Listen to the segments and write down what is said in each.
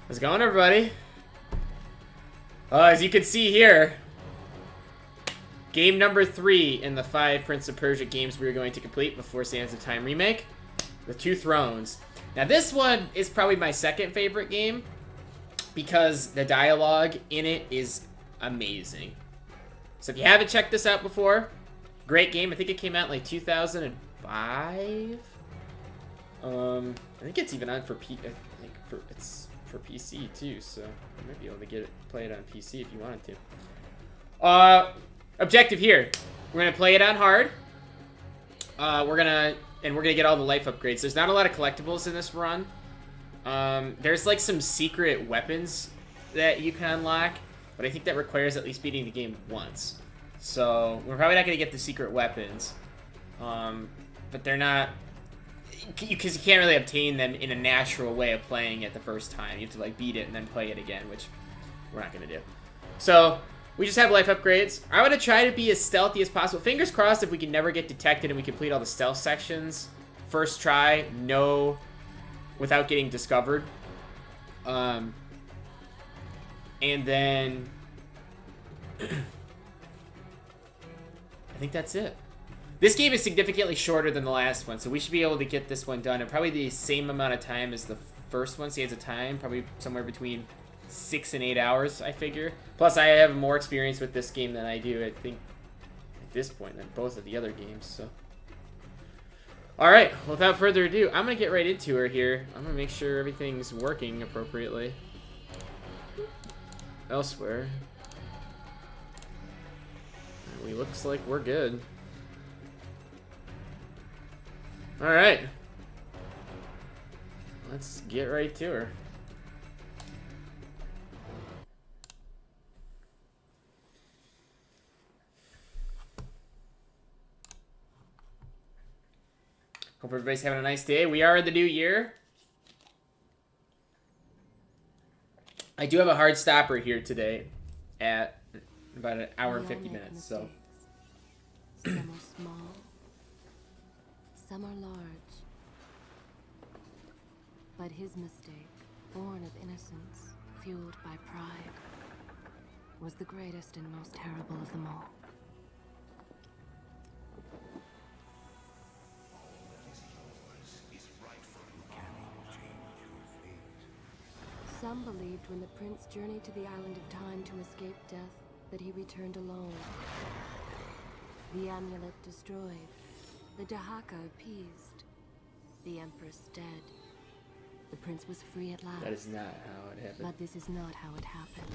How's it going, everybody? As you can see here, game number 3 in the 5 Prince of Persia games we are going to complete before Sands of Time remake, The Two Thrones. Now this one is probably my second favorite game because the dialogue in it is amazing. So if you haven't checked this out before, great game. I think it came out in like 2005. I think it's even on for it's for PC too, so you might be able to play it on PC if you wanted to. Objective here, we're gonna play it on hard. We're gonna get all the life upgrades. There's not a lot of collectibles in this run. There's like some secret weapons that you can unlock, but I think that requires at least beating the game once. So we're probably not gonna get the secret weapons, but they're not. Because you can't really obtain them in a natural way of playing it the first time. You have to like beat it and then play it again, which we're not going to do. So we just have life upgrades. I want to try to be as stealthy as possible. Fingers crossed if we can never get detected and we complete all the stealth sections. First try, without getting discovered. And then I think that's it. This game is significantly shorter than the last one, so we should be able to get this one done in probably the same amount of time as the first one. Sands of Time, probably somewhere between 6 and 8 hours, I figure. Plus, I have more experience with this game than I do, I think, at this point, than both of the other games, so. Alright, without further ado, I'm going to get right into her here. I'm going to make sure everything's working appropriately. Elsewhere. Looks like we're good. Alright. Let's get right to her. Hope everybody's having a nice day. We are in the new year. I do have a hard stopper here today at about an hour and 50 minutes, so. Some are small, some are large. But his mistake, born of innocence, fueled by pride, was the greatest and most terrible of them all. Some believed when the prince journeyed to the island of time to escape death that he returned alone. The amulet destroyed, the Dahaka appeased, the empress dead. The prince was free at last. That is not how it happened. But this is not how it happened.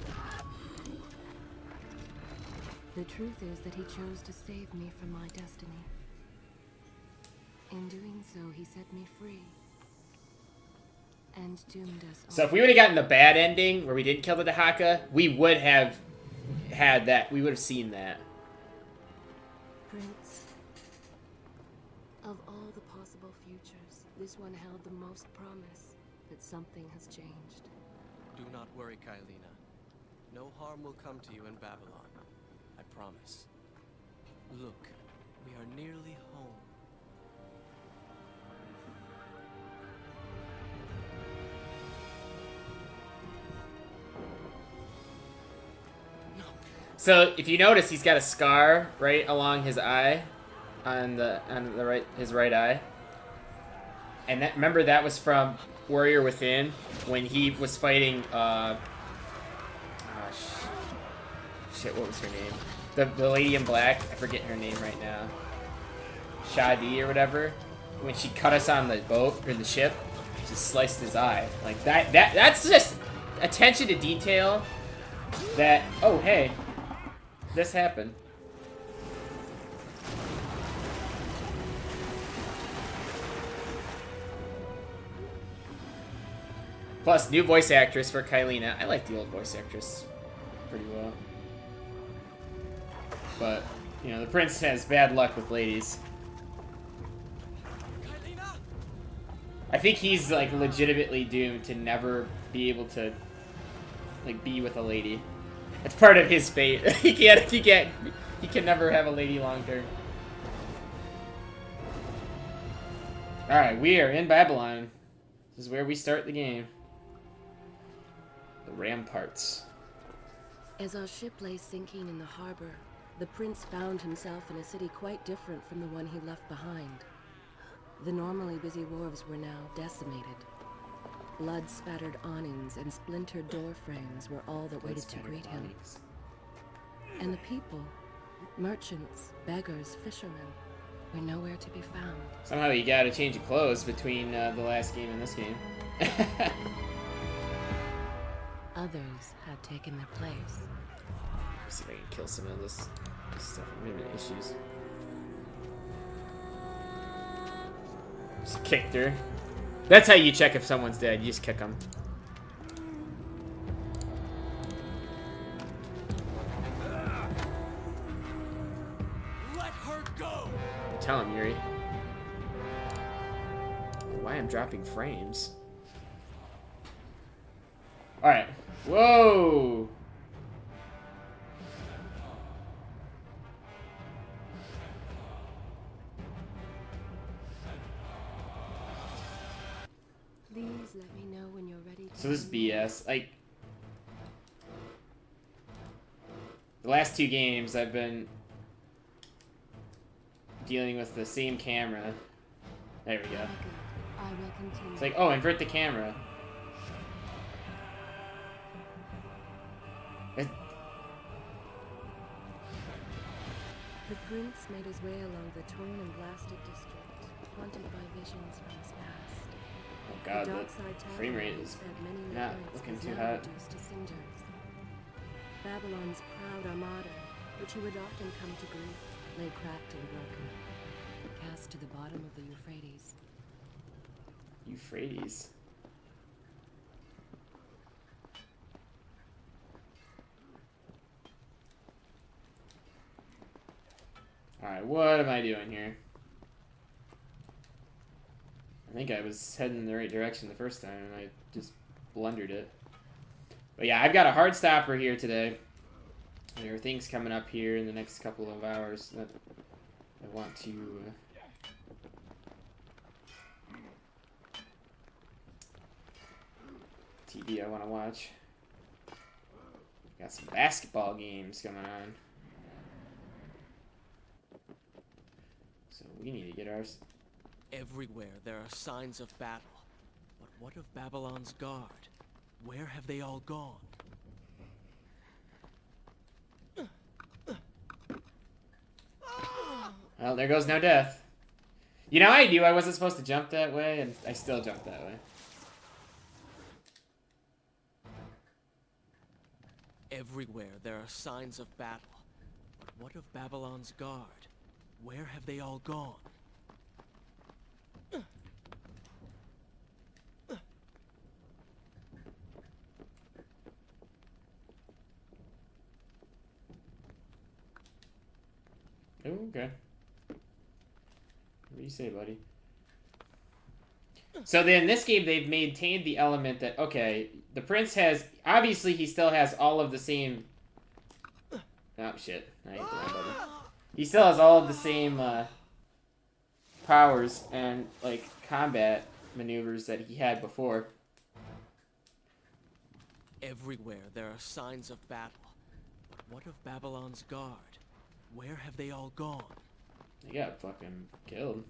The truth is that he chose to save me from my destiny. In doing so, he set me free. And doomed us all. So if we would have gotten the bad ending, where we didn't kill the Dahaka, we would have had that. We would have seen that. Prince, of all the possible futures, this one held the most promise that something has changed. Do not worry, Kailina. No harm will come to you in Babylon. I promise. Look, we are nearly home. So if you notice, he's got a scar right along his eye, on his right eye, and remember that was from Warrior Within when he was fighting. Shit, what was her name? The lady in black. I forget her name right now. Shadi or whatever. When she cut us on the boat or the ship, she sliced his eye like that. That's just attention to detail. That oh hey. This happened. Plus, new voice actress for Kailina. I like the old voice actress pretty well. But, you know, the prince has bad luck with ladies. Kailina! I think he's, like, legitimately doomed to never be able to, like, be with a lady. It's part of his fate. He can never have a lady long term. Alright, we are in Babylon. This is where we start the game. The ramparts. As our ship lay sinking in the harbor, the prince found himself in a city quite different from the one he left behind. The normally busy wharves were now decimated. Blood-spattered awnings and splintered door frames were all that waited to greet him. And the people, merchants, beggars, fishermen, were nowhere to be found. Somehow you gotta change your clothes between the last game and this game. Others had taken their place. Let's see if I can kill some of this stuff. Maybe issues. Just kicked her. That's how you check if someone's dead. You just kick them. Let her go. Tell him, Yuri. Why I'm dropping frames. Alright. Whoa! Please let me know when you're ready to. So this is BS. Like, the last two games I've been dealing with the same camera. There we go. I will continue. It's like, oh, invert the camera. The prince made his way along the torn and blasted district, haunted by visions from his past. Oh god, The the dark side tower frame rate he is spent many not nights looking was too now hot. reduced to cinders. Babylon's proud armada, which he would often come to grief, lay cracked and broken, cast to the bottom of the Euphrates. Euphrates. Alright, what am I doing here? I think I was heading in the right direction the first time, and I just blundered it. But yeah, I've got a hard stopper here today. There are things coming up here in the next couple of hours that I want to... TV I want to watch. Got some basketball games going on. So we need to get ours. Everywhere there are signs of battle. But what of Babylon's guard? Where have they all gone? Well, there goes no death. You know, I knew I wasn't supposed to jump that way, and I still jumped that way. Everywhere there are signs of battle. But what of Babylon's guard? Where have they all gone? Oh, okay. What do you say, buddy? So then in this game, they've maintained the element that, okay, the prince has... Obviously, he still has all of the same... Oh, shit. I hit the wrong button. He still has all of the same powers and, like, combat maneuvers that he had before. Everywhere there are signs of battle. But what of Babylon's guard? Where have they all gone? They got fucking killed.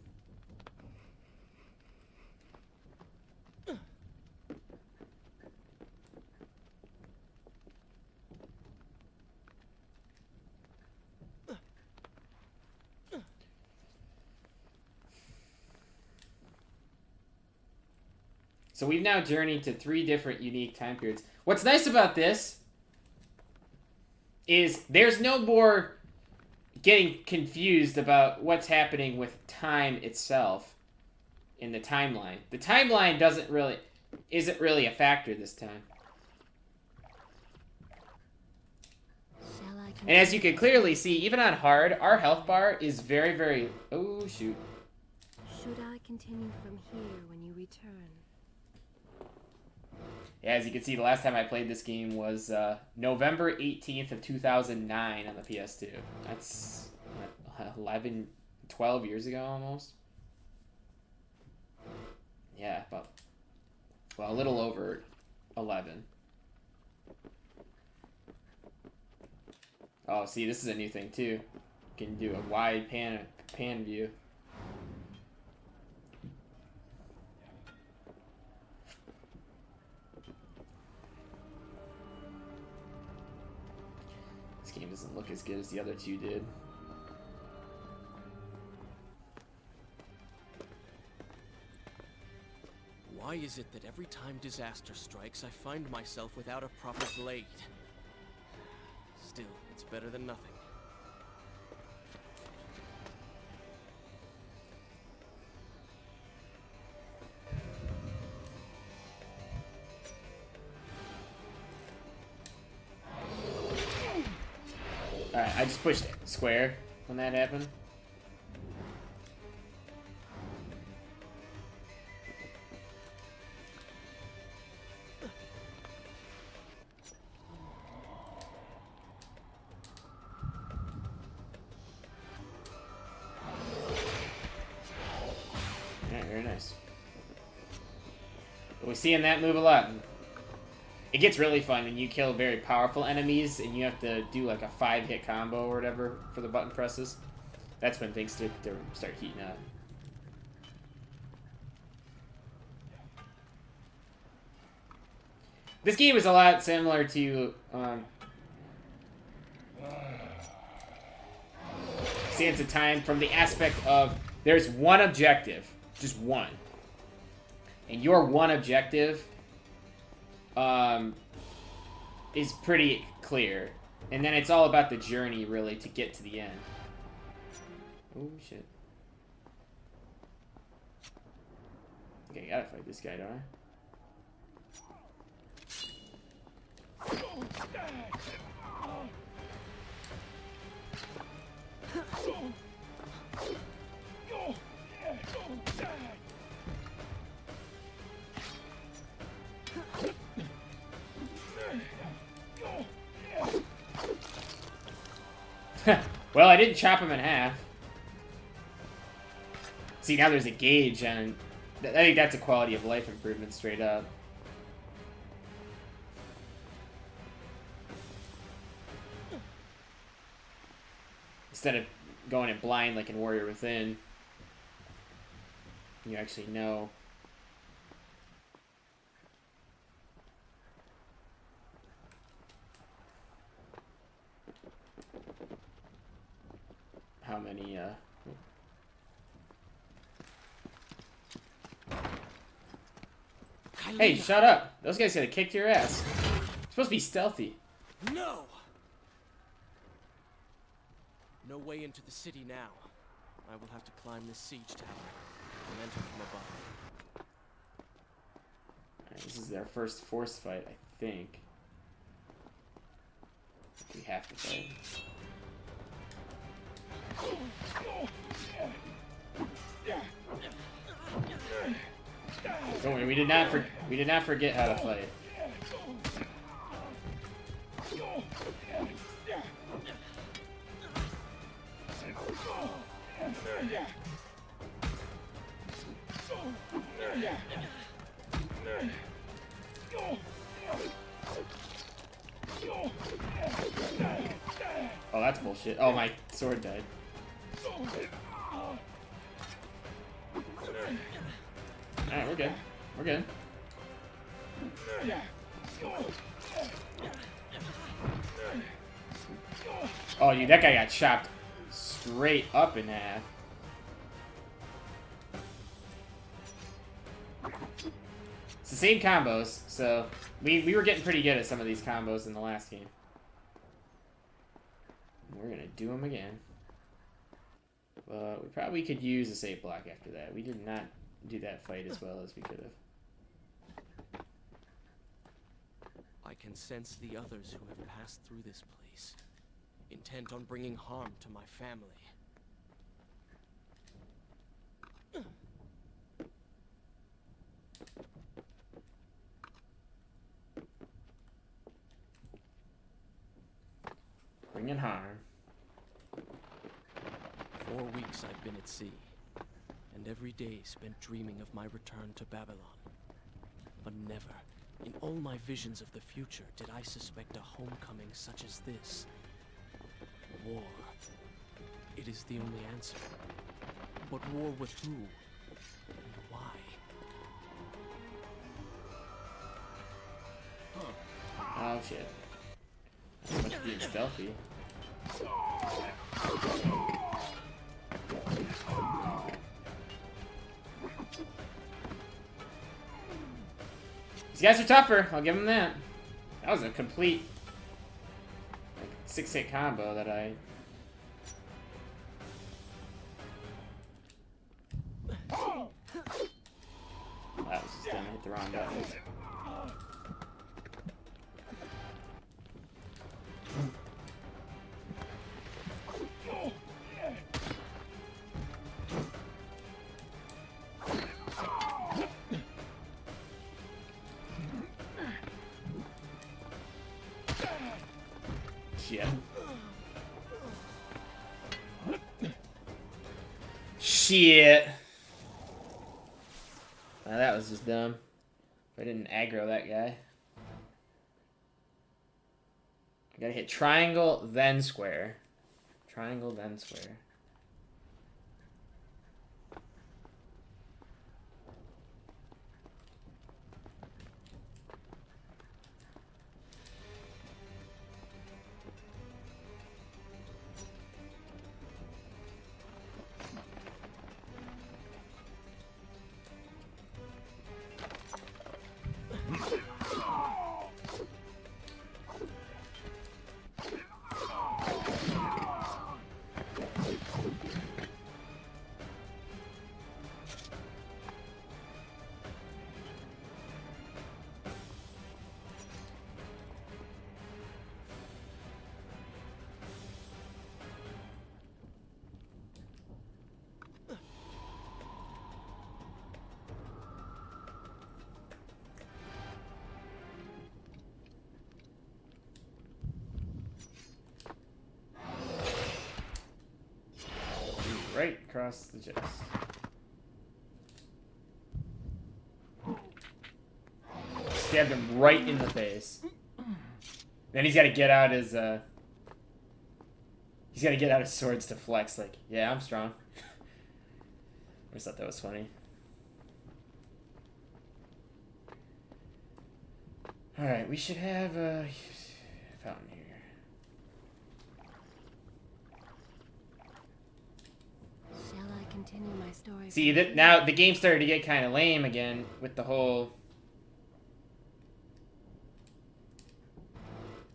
So we've now journeyed to 3 different unique time periods. What's nice about this is there's no more getting confused about what's happening with time itself in the timeline. The timeline isn't really a factor this time. And as you can clearly see, even on hard, our health bar is very, very... Oh, shoot. Should I continue from here when you return? Yeah, as you can see, the last time I played this game was November 18th of 2009 on the PS2. That's 11, 12 years ago almost. Yeah, about, well, a little over 11. Oh, see, this is a new thing too. You can do a wide pan view. This game doesn't look as good as the other two did. Why is it that every time disaster strikes, I find myself without a proper blade? Still, it's better than nothing. Alright, I just pushed square when that happened. Very nice. But we're seeing that move a lot. It gets really fun when you kill very powerful enemies and you have to do like a 5-hit combo or whatever for the button presses. That's when things start heating up. This game is a lot similar to Sands of Time from the aspect of there's one objective, just one. And your one objective is pretty clear. And then it's all about the journey, really, to get to the end. Oh, shit. Okay, I gotta fight this guy, don't I? Well, I didn't chop him in half. See, now there's a gauge, and I think that's a quality of life improvement straight up. Instead of going in blind like in Warrior Within, you actually know. How many, Hey, shut up! Those guys gotta kick your ass. You're supposed to be stealthy. No! No way into the city now. I will have to climb this siege tower and enter from above. Alright, this is their first force fight, I think. We have to fight. Don't worry, we did not forget how to fight. Oh, that's bullshit. Oh, my sword died. Alright, we're good. We're good. Oh, dude, that guy got chopped straight up in half. It's the same combos, so we were getting pretty good at some of these combos in the last game. We're gonna do them again. But we probably could use a save block after that. We did not do that fight as well as we could have. I can sense the others who have passed through this place, intent on bringing harm to my family. Bringing harm. 4 weeks I've been at sea, and every day spent dreaming of my return to Babylon. But never, in all my visions of the future, did I suspect a homecoming such as this. War. It is the only answer. But war with who? And why? Oh shit. That's much being stealthy. These guys are tougher, I'll give them that. That was a complete like 6-hit combo that I... That was just dumb, I hit the wrong button. Shit. Shit. Now that was just dumb. I didn't aggro that guy. I gotta hit triangle, then square. Triangle, then square. Right across the chest. Stabbed him right in the face. Then he's got to get out his he's got to get out his swords to flex like, yeah, I'm strong. I just thought that was funny. All right, we should have a fountain here. Shall I continue my story? See, that now the game started to get kind of lame again with the whole.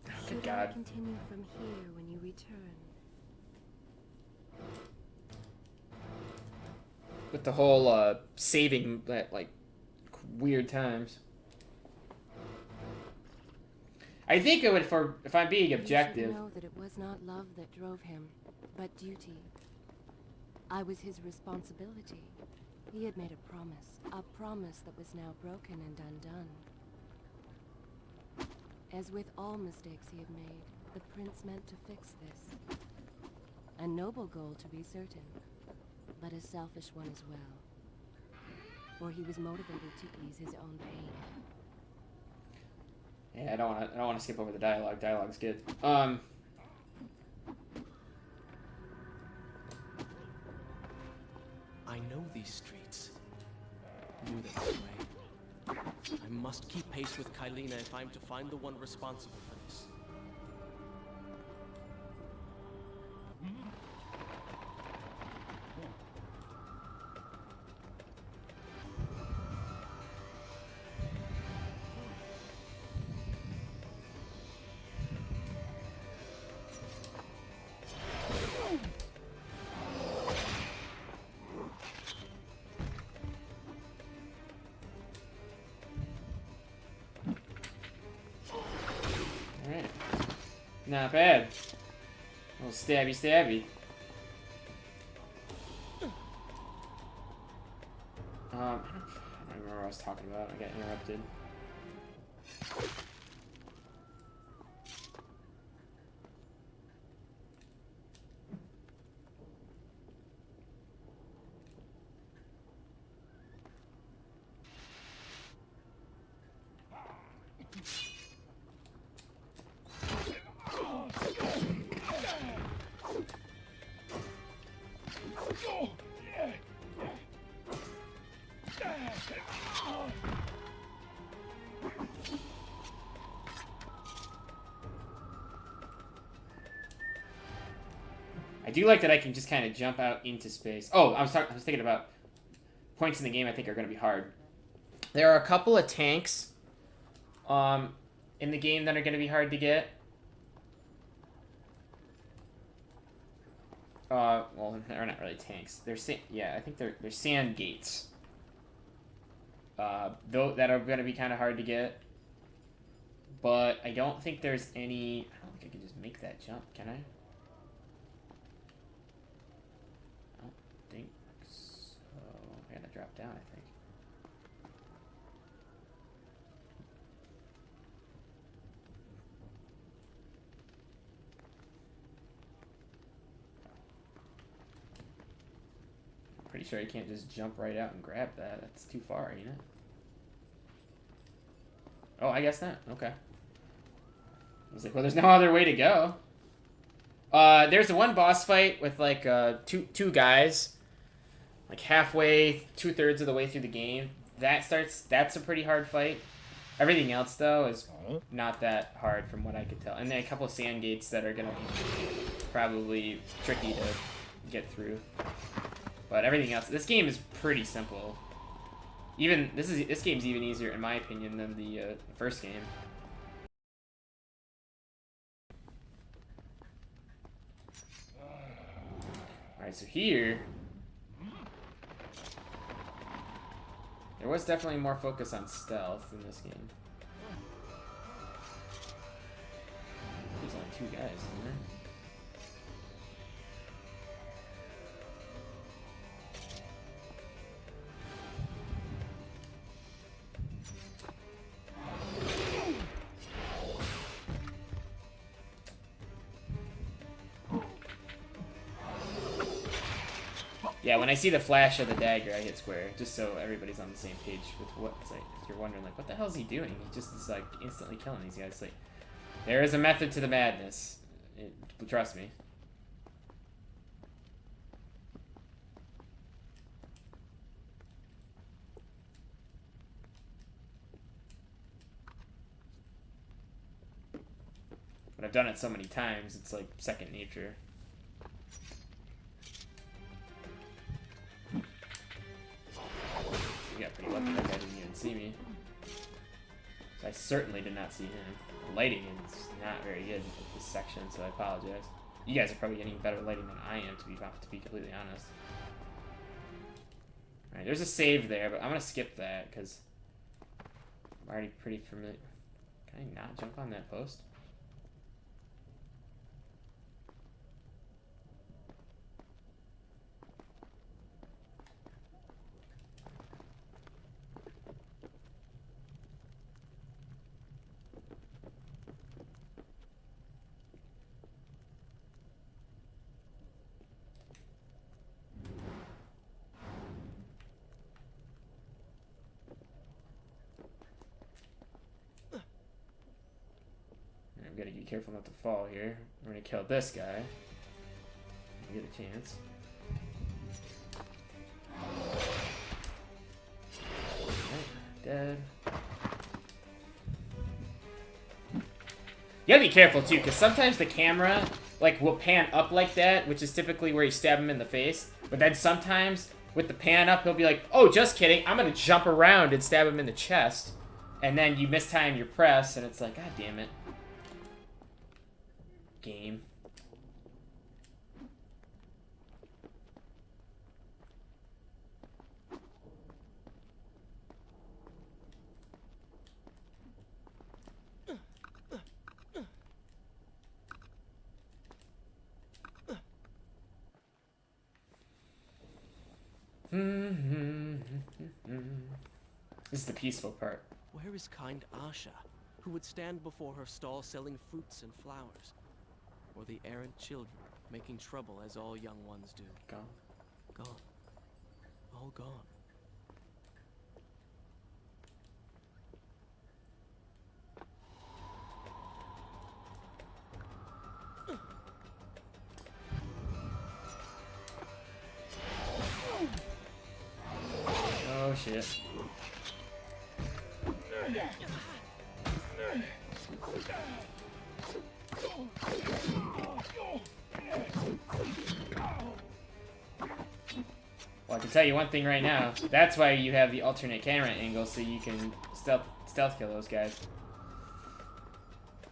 Oh, good Should I God. continue from here when you return? With the whole saving at like weird times. I think it would, if I'm being objective. You should know that it was not love that drove him, but duty. I was his responsibility. He had made a promise that was now broken and undone. As with all mistakes he had made, the prince meant to fix this. A noble goal, to be certain, but a selfish one as well. For he was motivated to ease his own pain. Yeah, I don't want to skip over the dialogue. Dialogue's good. I know these streets. Knew them this way. I must keep pace with Kylina if I'm to find the one responsible for this. Not bad. A little stabby stabby. I don't remember what I was talking about. I got interrupted. I do like that I can just kind of jump out into space. Oh, I was thinking about points in the game I think are going to be hard. There are a couple of tanks in the game that are going to be hard to get. Well, they're not really tanks. They're I think they're sand gates. Though that are going to be kind of hard to get. But I don't think there's any... I don't think I can just make that jump, can I? I don't think so. I gotta drop down, I think. Pretty sure you can't just jump right out and grab that. That's too far, ain't it? Oh, I guess not. Okay. I was like, well, there's no other way to go. There's the one boss fight with, like, two guys. Like, halfway, 2/3 of the way through the game. That's a pretty hard fight. Everything else, though, is not that hard from what I could tell. And then a couple of sand gates that are going to be probably tricky to get through. But everything else, this game is pretty simple. Even this game's even easier in my opinion than the first game. All right, so here there was definitely more focus on stealth in this game. There's only 2 guys, isn't there? Yeah, when I see the flash of the dagger, I hit square, just so everybody's on the same page with what it's like. If you're wondering, like, what the hell is he doing? He just is like instantly killing these guys. Like, there is a method to the madness. Trust me. But I've done it so many times, it's like second nature. I got pretty lucky that guy didn't even see me. So I certainly did not see him. The lighting is not very good with this section, so I apologize. You guys are probably getting better lighting than I am, to be completely honest. Alright, there's a save there, but I'm gonna skip that, because I'm already pretty familiar. Can I not jump on that post? Gotta be careful not to fall here. We're gonna kill this guy. Get a chance. Right, dead. You gotta be careful too, because sometimes the camera like will pan up like that, which is typically where you stab him in the face. But then sometimes with the pan up, he'll be like, "Oh, just kidding! I'm gonna jump around and stab him in the chest," and then you mistime your press, and it's like, "God damn it." Game. This is the peaceful part. Where is kind Asha, who would stand before her stall selling fruits and flowers? Or the errant children, making trouble as all young ones do? Gone. Gone. All gone. Oh shit. Well, I can tell you one thing right now. That's why you have the alternate camera angle, so you can stealth kill those guys.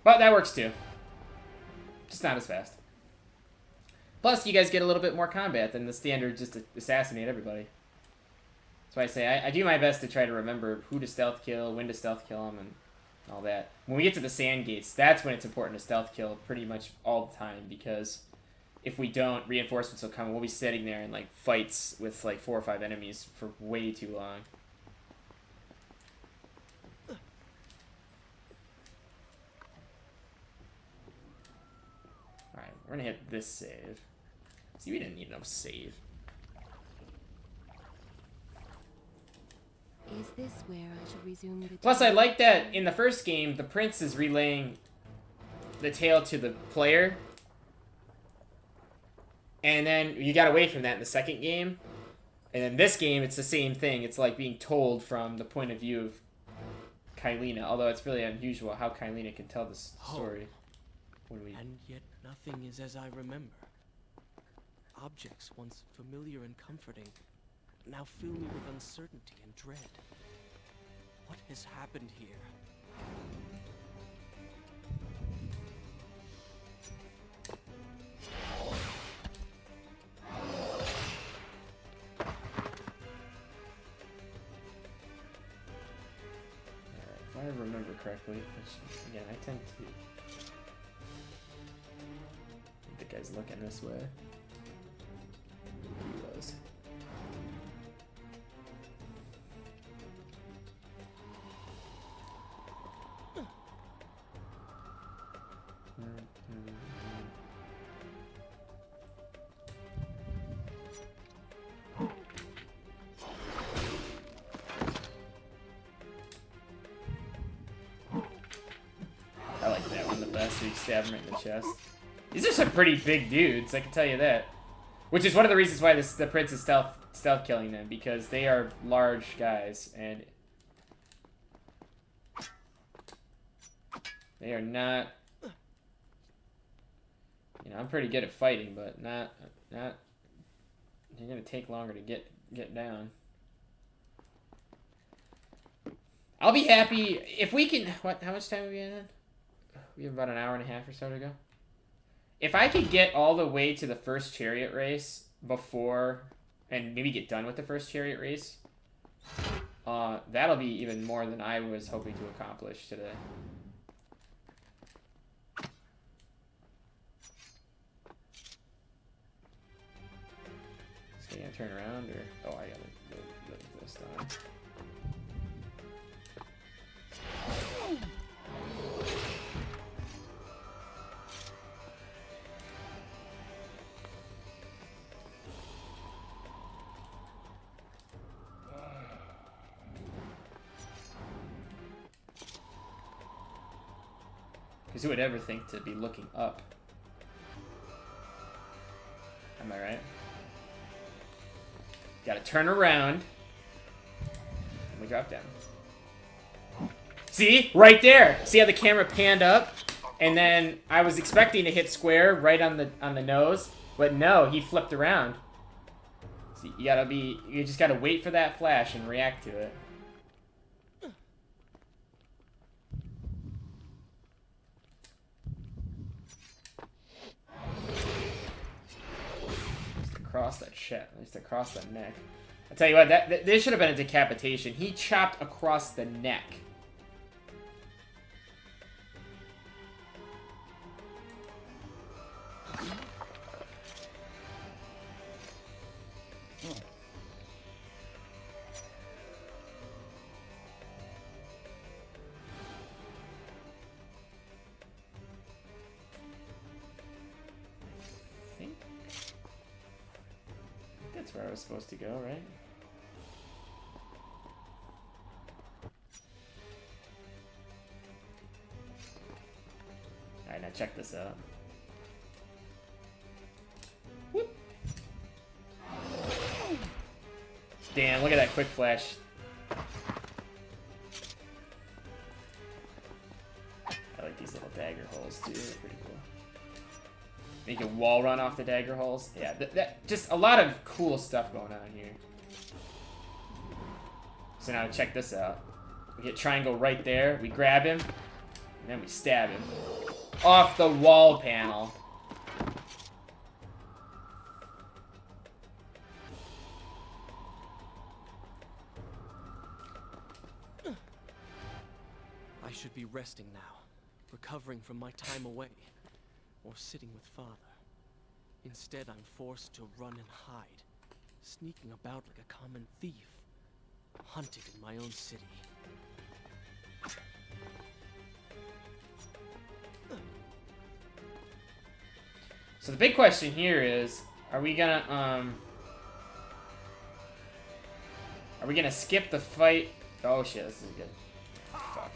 But that works too. Just not as fast. Plus, you guys get a little bit more combat than the standard just to assassinate everybody. That's why I say I do my best to try to remember who to stealth kill, when to stealth kill them, and all that. When we get to the sand gates, that's when it's important to stealth kill pretty much all the time, because if we don't, reinforcements will come and we'll be sitting there in like fights with like 4 or 5 enemies for way too long. Alright, we're gonna hit this save. See, we didn't need no save. Is this where I should resume the Plus, I like that in the first game, the prince is relaying the tale to the player. And then you got away from that in the second game. And in this game, it's the same thing. It's like being told from the point of view of Kylina. Although it's really unusual how Kylina can tell this story. And yet nothing is as I remember. Objects once familiar and comforting now fill me with uncertainty and dread. What has happened here? If I remember correctly, which, again, I tend to... I think the guy's looking this way. He was. I like that one the best, so you stab him right in the chest. These are some pretty big dudes, I can tell you that. Which is one of the reasons why the prince is stealth killing them, because they are large guys, and they are not... You know, I'm pretty good at fighting, but not... You're gonna take longer to get down. I'll be happy if we can... What? How much time have we had? We have about an hour and a half or so to go. If I could get all the way to the first chariot race before, and maybe get done with the first chariot race, that'll be even more than I was hoping to accomplish today. So gonna turn around, or oh, I gotta look this time. Because who would ever think to be looking up? Am I right? Gotta turn around. And we drop down. See? Right there! See how the camera panned up? And then I was expecting to hit square right on the nose. But no, he flipped around. See, you just gotta wait for that flash and react to it. Across that shit, at least across the neck. I tell you what, this should have been a decapitation. He chopped across the neck. That's where I was supposed to go, right? Alright, now check this out. Whoop. Damn, look at that quick flash. I like like these little dagger holes too. They're pretty cool. You can wall run off the dagger holes. Yeah, just a lot of cool stuff going on here. So now check this out. We get triangle right there. We grab him, and then we stab him off the wall panel. I should be resting now, recovering from my time away, or sitting with Father. Instead, I'm forced to run and hide, sneaking about like a common thief, hunted in my own city. So the big question here is, are we gonna skip the fight? Oh shit, this is good. Fuck.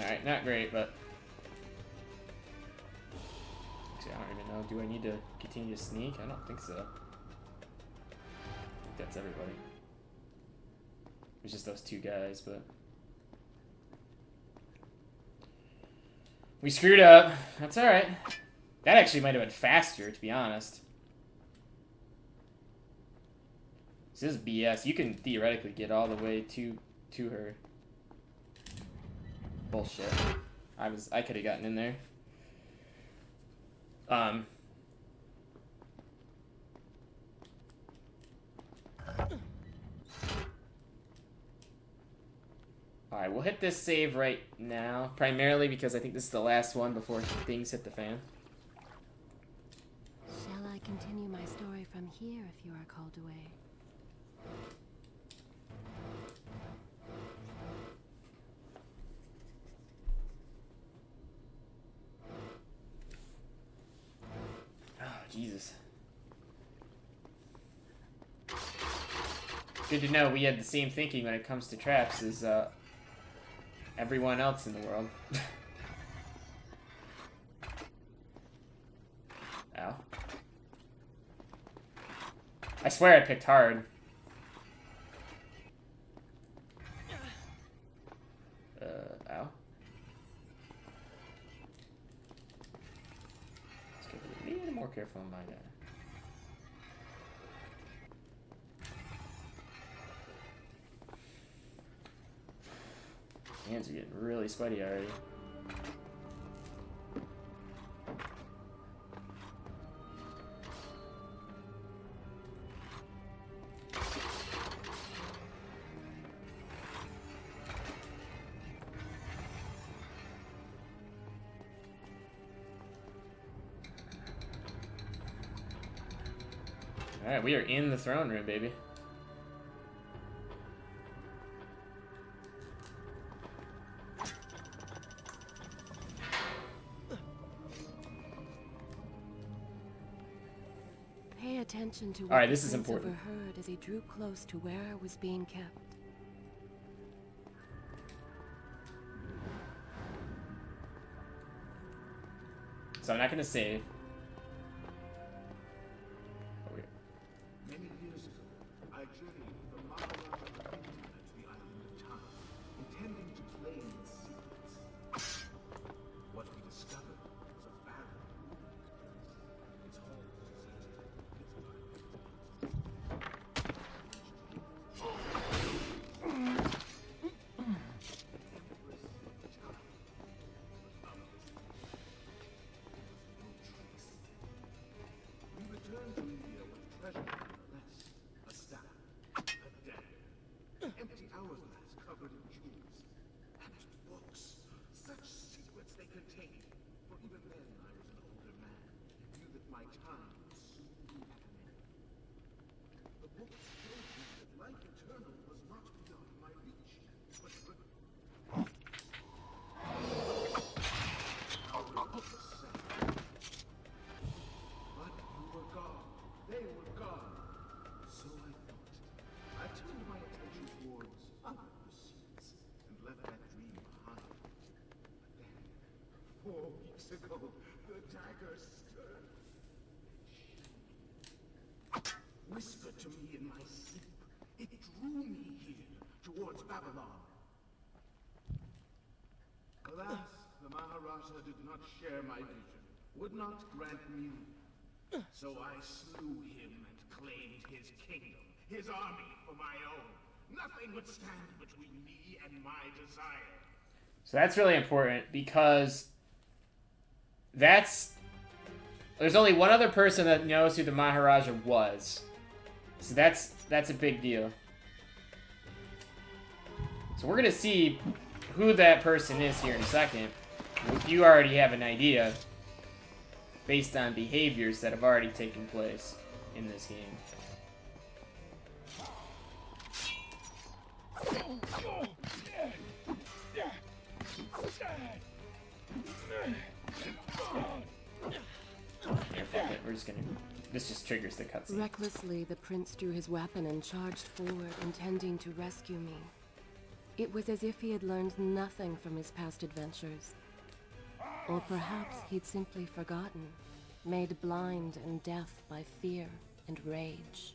Alright, not great, but... Actually, I don't even know. Do I need to continue to sneak? I don't think so. I think that's everybody. It's just those two guys, but... We screwed up. That's alright. That actually might have been faster, to be honest. This is BS. You can theoretically get all the way to her. Bullshit. I could have gotten in there. Alright, we'll hit this save right now. Primarily because I think this is the last one before things hit the fan. Shall I continue my story from here if you are called away? Jesus. Good to know we had the same thinking when it comes to traps as everyone else in the world. Ow. I swear I picked hard. Ow. Be a little more careful on my guy. Hands are getting really sweaty already. Alright, we are in the throne room, baby. Pay attention to what Alright, the this is prince important. overheard as he drew close to where I was being kept. So I'm not gonna save. Many years ago, I journeyed from Maharaja Prince to the island of time, intending to claim its secrets. What we discovered was a barren wilderness. Its halls we returned to India with treasure nonetheless. A staff, a dagger, empty hourglass covered in jewels, and books. Such secrets they contained. For even then I was an older man, and knew that my time would soon be at an end. The books Babylon. Alas, the Maharaja did not share my vision, would not grant me leave. So I slew him and claimed his kingdom, his army for my own. Nothing would stand between me and my desire. So that's really important because there's only one other person that knows who the Maharaja was. So that's a big deal. So we're gonna see who that person is here in a second. If you already have an idea based on behaviors that have already taken place in this game. Here, fuck it. We're just gonna... This just triggers the cutscene. Recklessly, the prince drew his weapon and charged forward, intending to rescue me. It was as if he had learned nothing from his past adventures. Or perhaps he'd simply forgotten, made blind and deaf by fear and rage.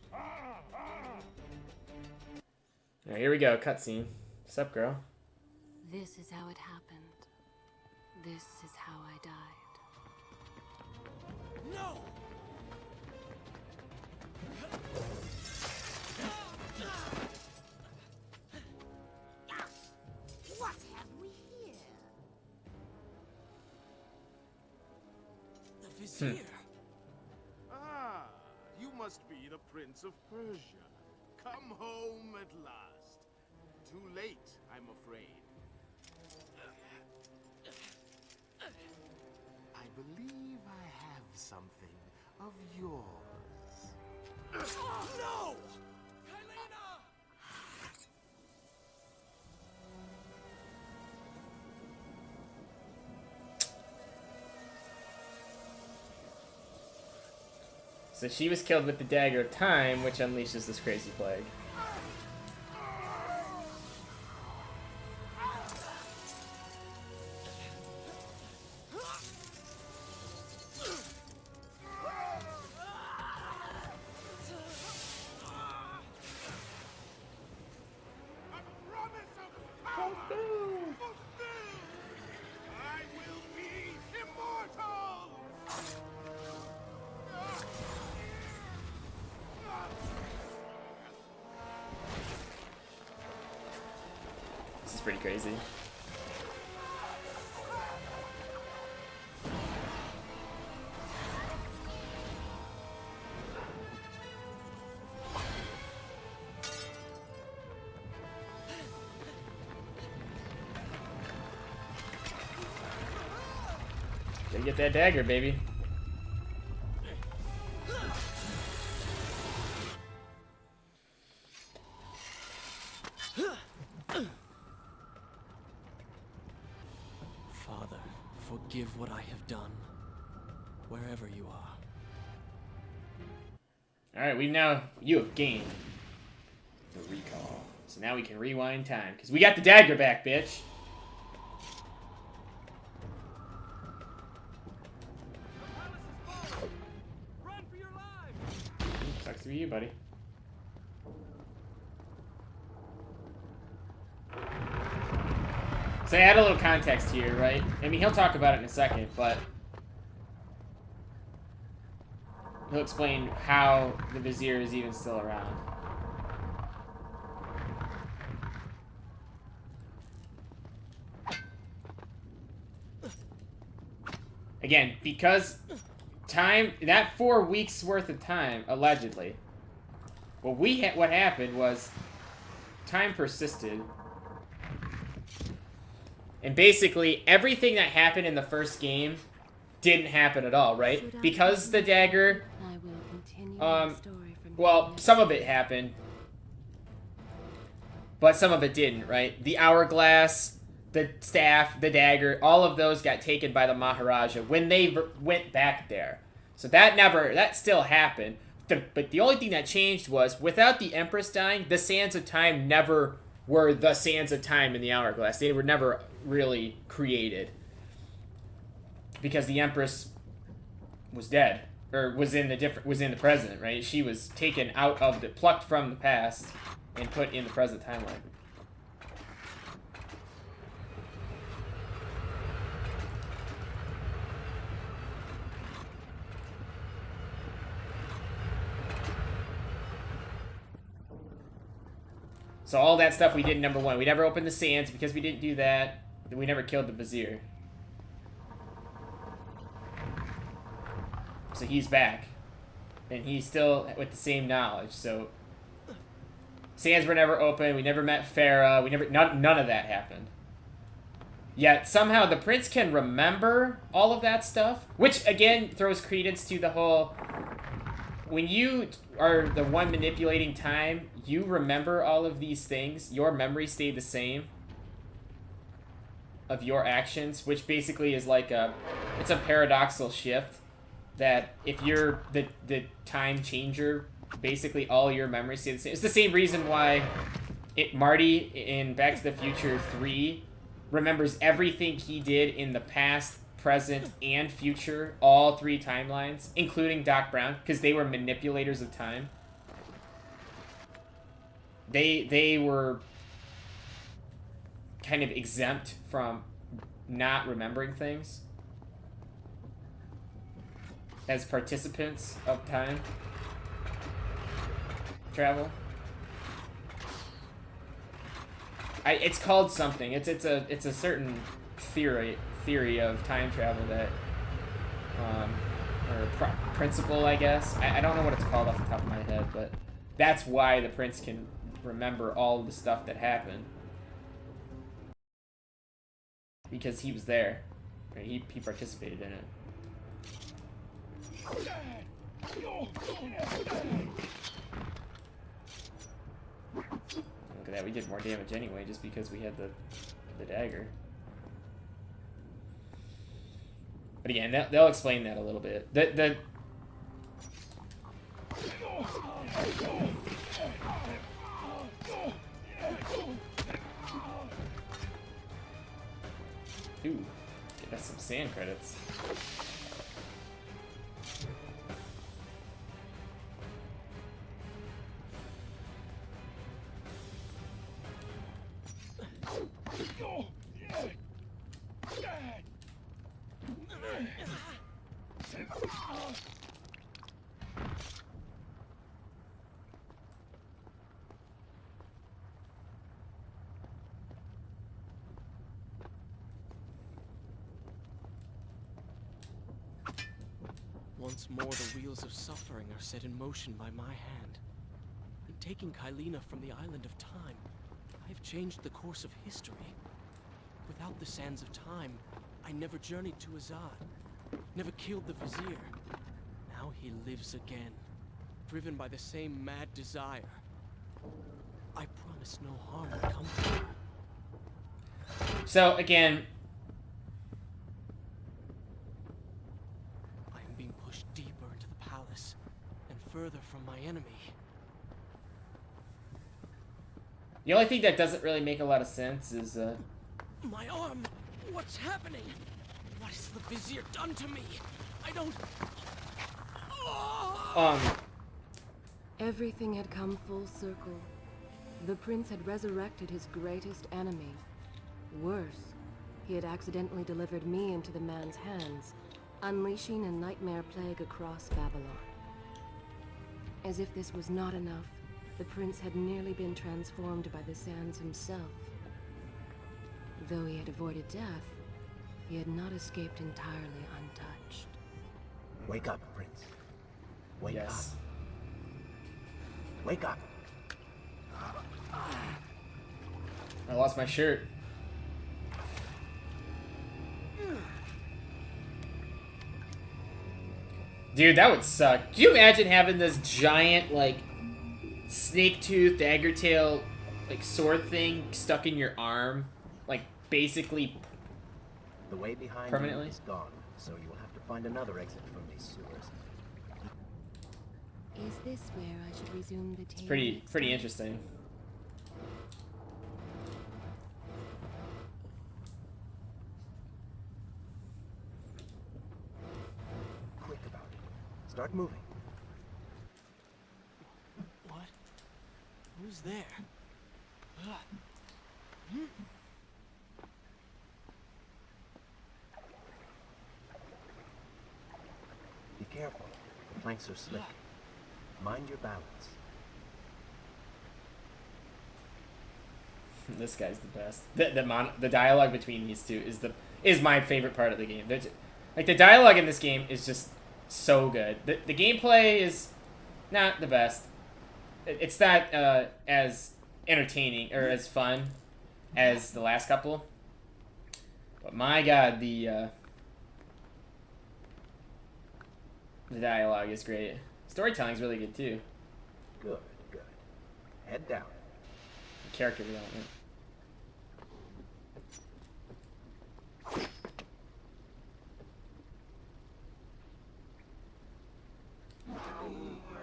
Alright, here we go, cutscene. Sup, girl? This is how it happened. This is how I died. No! What have we here? The Vizier! Ah, you must be the Prince of Persia. Come home at last. Too late, I'm afraid. I believe I have something of yours. No! Kylena! So she was killed with the Dagger of Time, which unleashes this crazy plague. This is pretty crazy. Gotta get that dagger, baby. Father, forgive what I have done, wherever you are. Alright, you have gained the recall. So now we can rewind time, because we got the dagger back, bitch! Run for your lives! Sucks to be you, buddy. So add a little context here, right? I mean, he'll talk about it in a second, but he'll explain how the Vizier is even still around. Again, because time, that 4 weeks worth of time, allegedly, what happened was time persisted. And basically, everything that happened in the first game didn't happen at all, right? Because the dagger, I will continue my story from well, here. some of it happened, but some of it didn't, right? The hourglass, the staff, the dagger, all of those got taken by the Maharaja when they went back there. So that still happened. But the only thing that changed was, without the Empress dying, the Sands of Time never were the Sands of Time in the hourglass. They were never really created. Because the Empress was dead. Or was in the present, right? She was taken out of plucked from the past and put in the present timeline. So all that stuff we did in number 1. We never opened the sands because we didn't do that. Then we never killed the Vizier. So he's back. And he's still with the same knowledge, so... Sands were never open, we never met Farah, none of that happened. Yet, somehow, the prince can remember all of that stuff, which, again, throws credence to the whole... When you are the one manipulating time, you remember all of these things, your memory stayed the same of your actions, which basically is like it's a paradoxical shift, that if you're the time changer, basically all your memories stay the same. It's the same reason why Marty in Back to the Future 3 remembers everything he did in the past, present, and future, all 3 timelines, including Doc Brown, because they were manipulators of time. They were kind of exempt from not remembering things as participants of time travel. It's called something. It's a certain theory of time travel that or principle, I guess. I don't know what it's called off the top of my head, but that's why the prince can remember all of the stuff that happened, because he was there. Right? He participated in it. Look at that, we did more damage anyway just because we had the dagger. But again, they'll explain that a little bit. Ooh, get us some sand credits. Once more, the wheels of suffering are set in motion by my hand. In taking Kylina from the island of time, I have changed the course of history. Without the sands of time, I never journeyed to Azad, never killed the Vizier. Now he lives again, driven by the same mad desire. I promise no harm will come to him. So, again... I am being pushed deeper into the palace, and further from my enemy. The only thing that doesn't really make a lot of sense is, My arm! What's happening? What has the Vizier done to me? I don't... Everything had come full circle. The prince had resurrected his greatest enemy. Worse, he had accidentally delivered me into the man's hands, unleashing a nightmare plague across Babylon. As if this was not enough, the prince had nearly been transformed by the sands himself. Though he had avoided death, he had not escaped entirely untouched. Wake up, Prince. Wake yes. up. Wake up. I lost my shirt. Dude, that would suck. Do you imagine having this giant, like, snake tooth, dagger tail, like, sword thing stuck in your arm? Like, basically The way behind permanently? you is gone, so you will have to find another exit from these sewers. Is this where I should resume the tale? It's pretty interesting. Quick about it. Start moving. What? Who's there? Be careful. The planks are slick. Mind your balance. This guy's the best. The dialogue between these two is my favorite part of the game. Like the dialogue in this game is just so good. The gameplay is not the best. It's not as entertaining or as fun as the last couple. But my god, the dialogue is great. Storytelling's really good too. Good, good. Head down. Character development.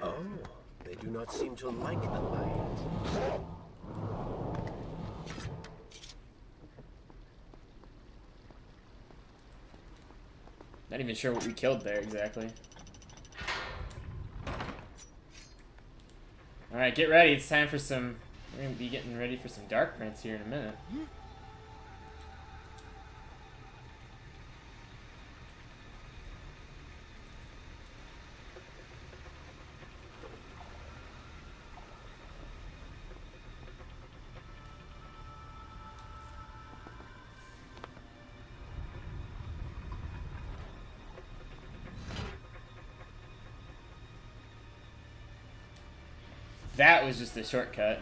Oh, they do not seem to like the light. Not even sure what we killed there exactly. Alright, get ready. It's time for some... We're going to be getting ready for some Dark Prince here in a minute. That was just a shortcut.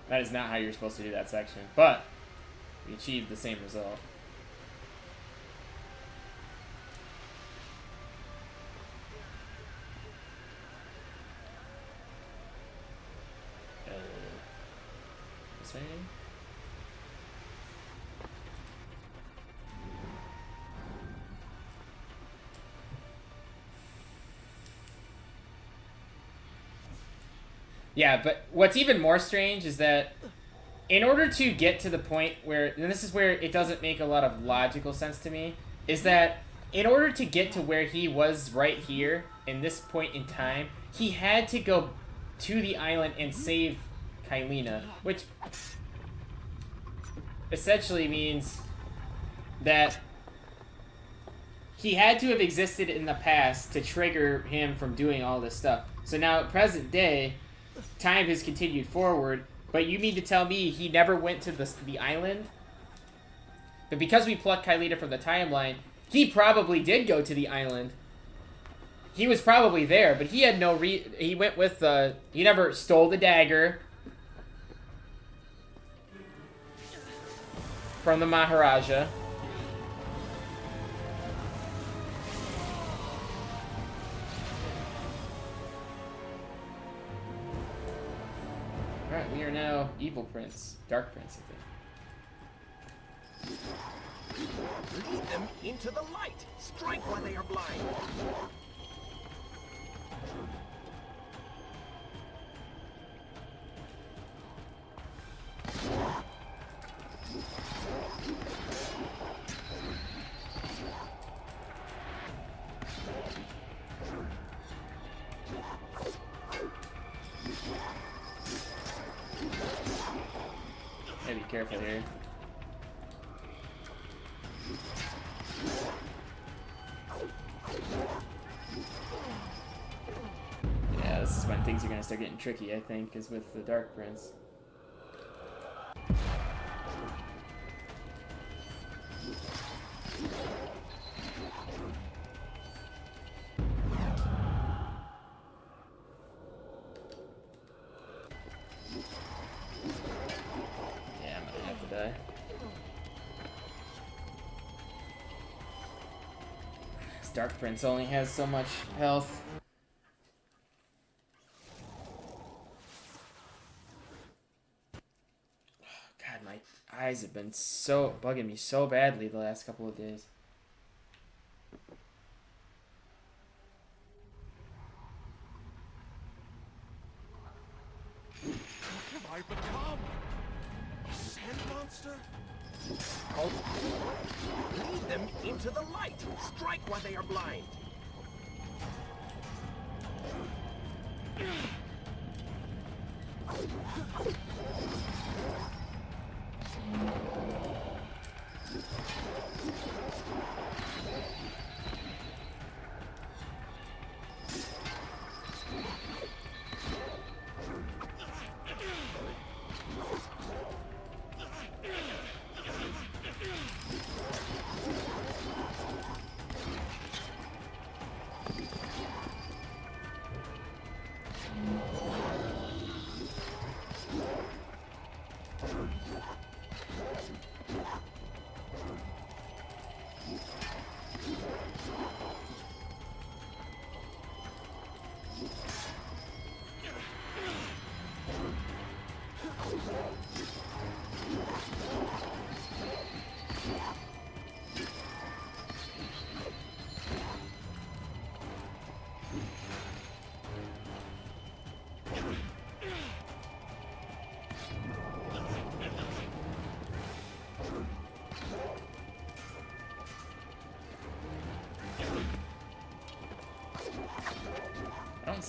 That is not how you're supposed to do that section, but we achieved the same result. This way? Yeah, but what's even more strange is that in order to get to the point where, and this is where it doesn't make a lot of logical sense to me, is that in order to get to where he was right here, in this point in time, he had to go to the island and save Kylina, which essentially means that he had to have existed in the past to trigger him from doing all this stuff. So now, at present day, time has continued forward, but you mean to tell me he never went to the island? But because we plucked Kylina from the timeline, he probably did go to the island. He was probably there, but he had no he went with he never stole the dagger from the Maharaja. Alright, we are now Evil Prince. Dark Prince, I think. Lead them into the light. Strike while they are blind. Gotta be careful here. Yeah, this is when things are gonna start getting tricky, I think, is with the Dark Prince. Yeah, I'm gonna have to die. This Dark Prince only has so much health. God, my eyes have been so bugging me so badly the last couple of days. What have I become? A sand monster? Lead them into the light. Strike while they are blind.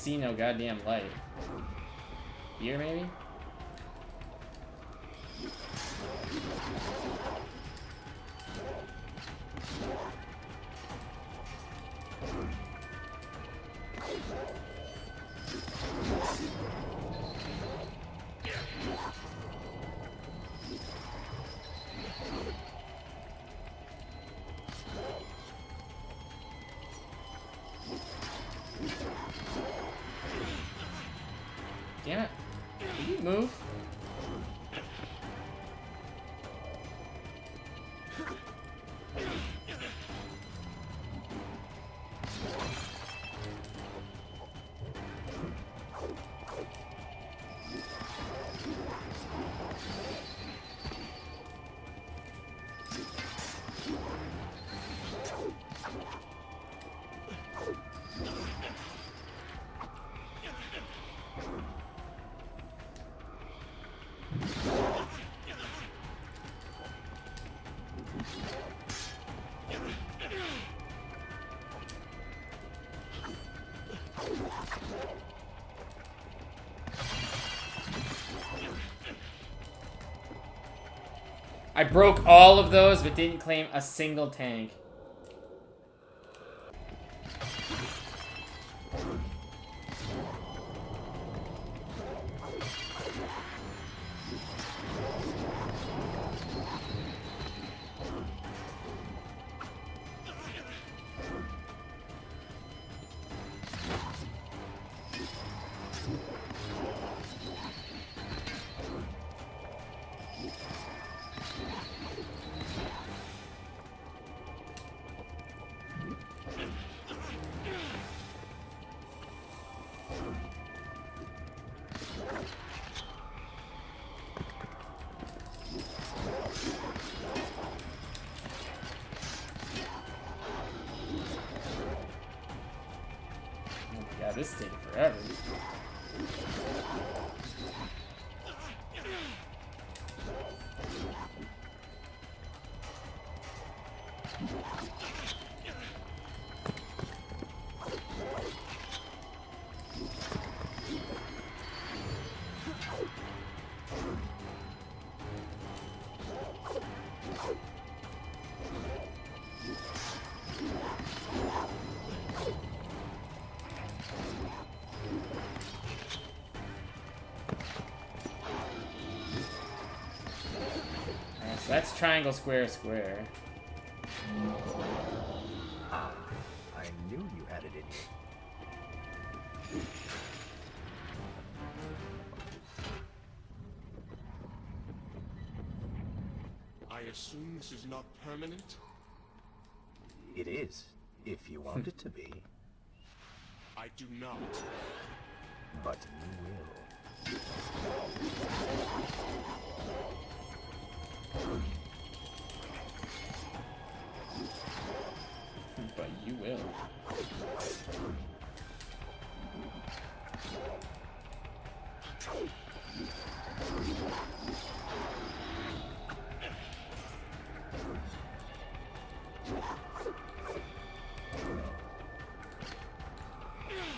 see no goddamn light. Here, maybe? Damn it. Can you move? I broke all of those, but didn't claim a single tank. Yeah, this is taking forever. So that's triangle, square, square. Ah, I knew you had it in you. I assume this is not permanent? It is, if you want it to be. I do not. But you will. But you will.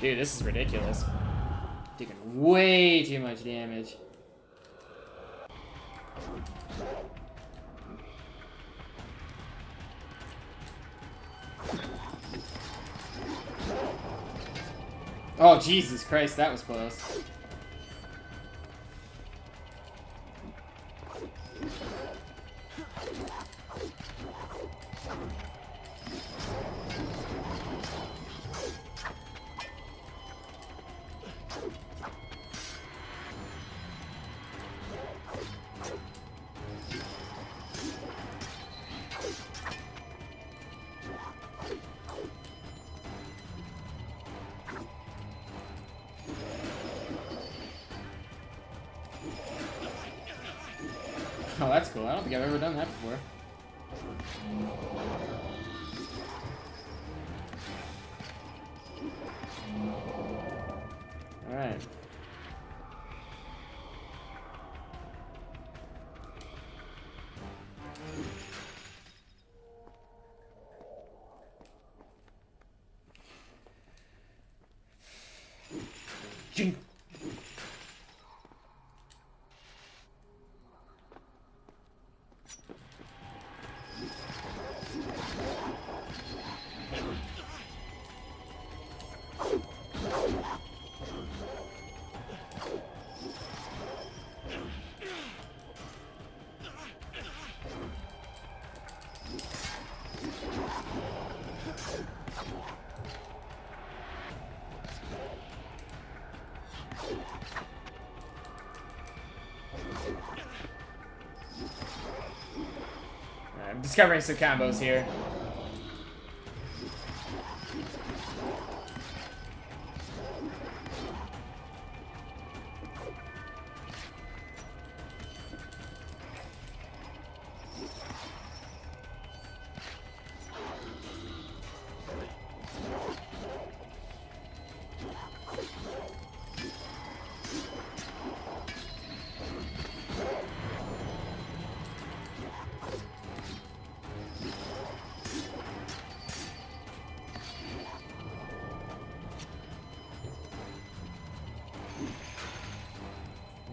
Dude, this is ridiculous. Taking way too much damage. Oh, Jesus Christ, that was close. Oh, that's cool. I don't think I've ever done that before. Alright. discovering some combos here.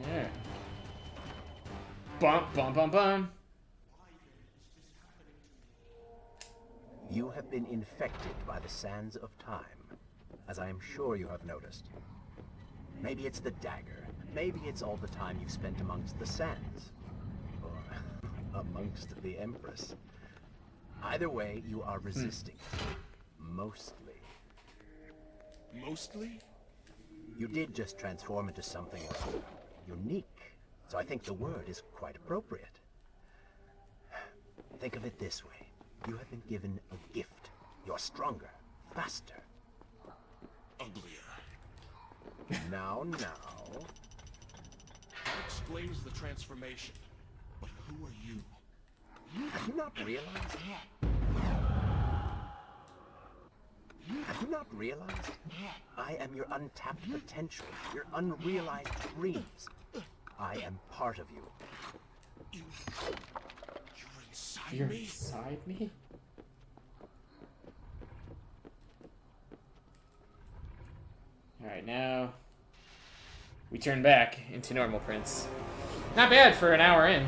Yeah. Bump, bump, bump, bump. You have been infected by the sands of time, as I am sure you have noticed. Maybe it's the dagger. Maybe it's all the time you've spent amongst the sands. Or amongst the Empress. Either way, you are resisting. Mostly. Mostly? You did just transform into something unique, so I think the word is quite appropriate. Think of it this way. You have been given a gift. You're stronger, faster. Uglier. Now. That explains the transformation. But who are you? Have you not realized? Have you not realized? I am your untapped potential, your unrealized dreams. I am part of you. You're inside You're me? inside me? Alright, now we turn back into normal Prince. Not bad for an hour in.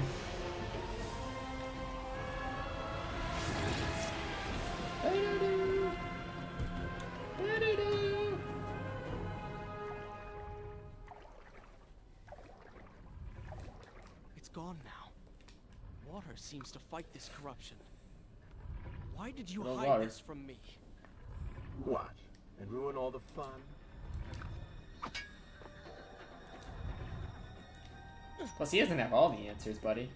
It's gone now. Water seems to fight this corruption. Why did you Well, hide water. this from me? What? And ruin all the fun? Plus, he doesn't have all the answers, buddy.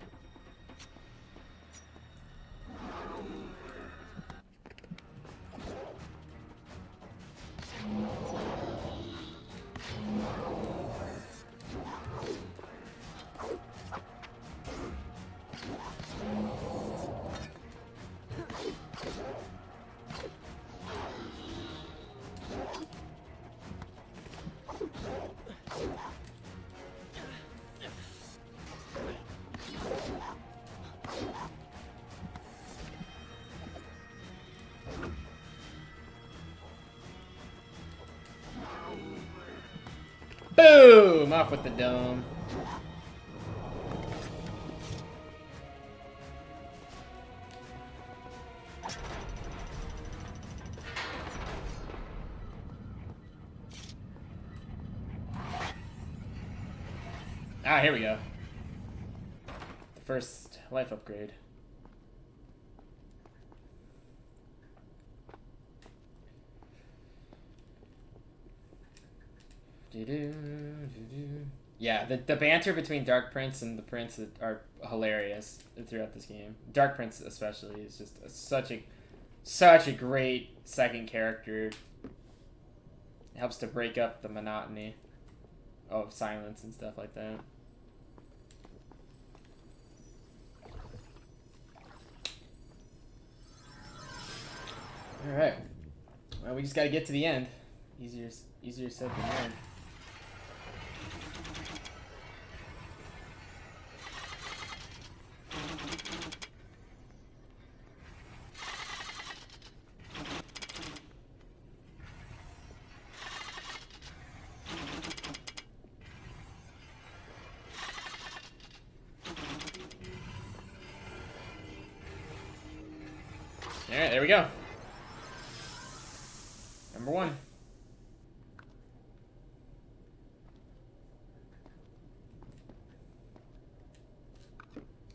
Boom! Off with the dome. Ah, here we go. The first life upgrade. Yeah, the banter between Dark Prince and the Prince are hilarious throughout this game. Dark Prince especially is just such a great second character. It helps to break up the monotony of silence and stuff like that. All right. Well, we just got to get to the end. Easier said than done. All right, there we go. Number 1.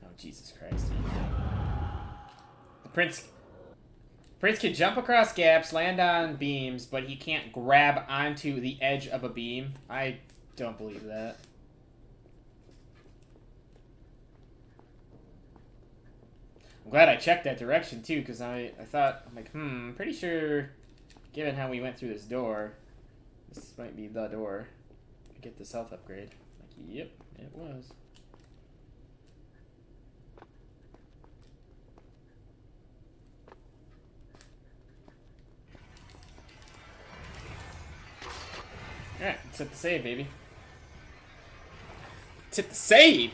Oh, Jesus Christ. The Prince can jump across gaps, land on beams, but he can't grab onto the edge of a beam. I don't believe that. I'm glad I checked that direction too, because I thought, I'm like, pretty sure, given how we went through this door, this might be the door to get this health upgrade. Like, yep, it was. Alright, let's hit the save, baby. Let's hit the save!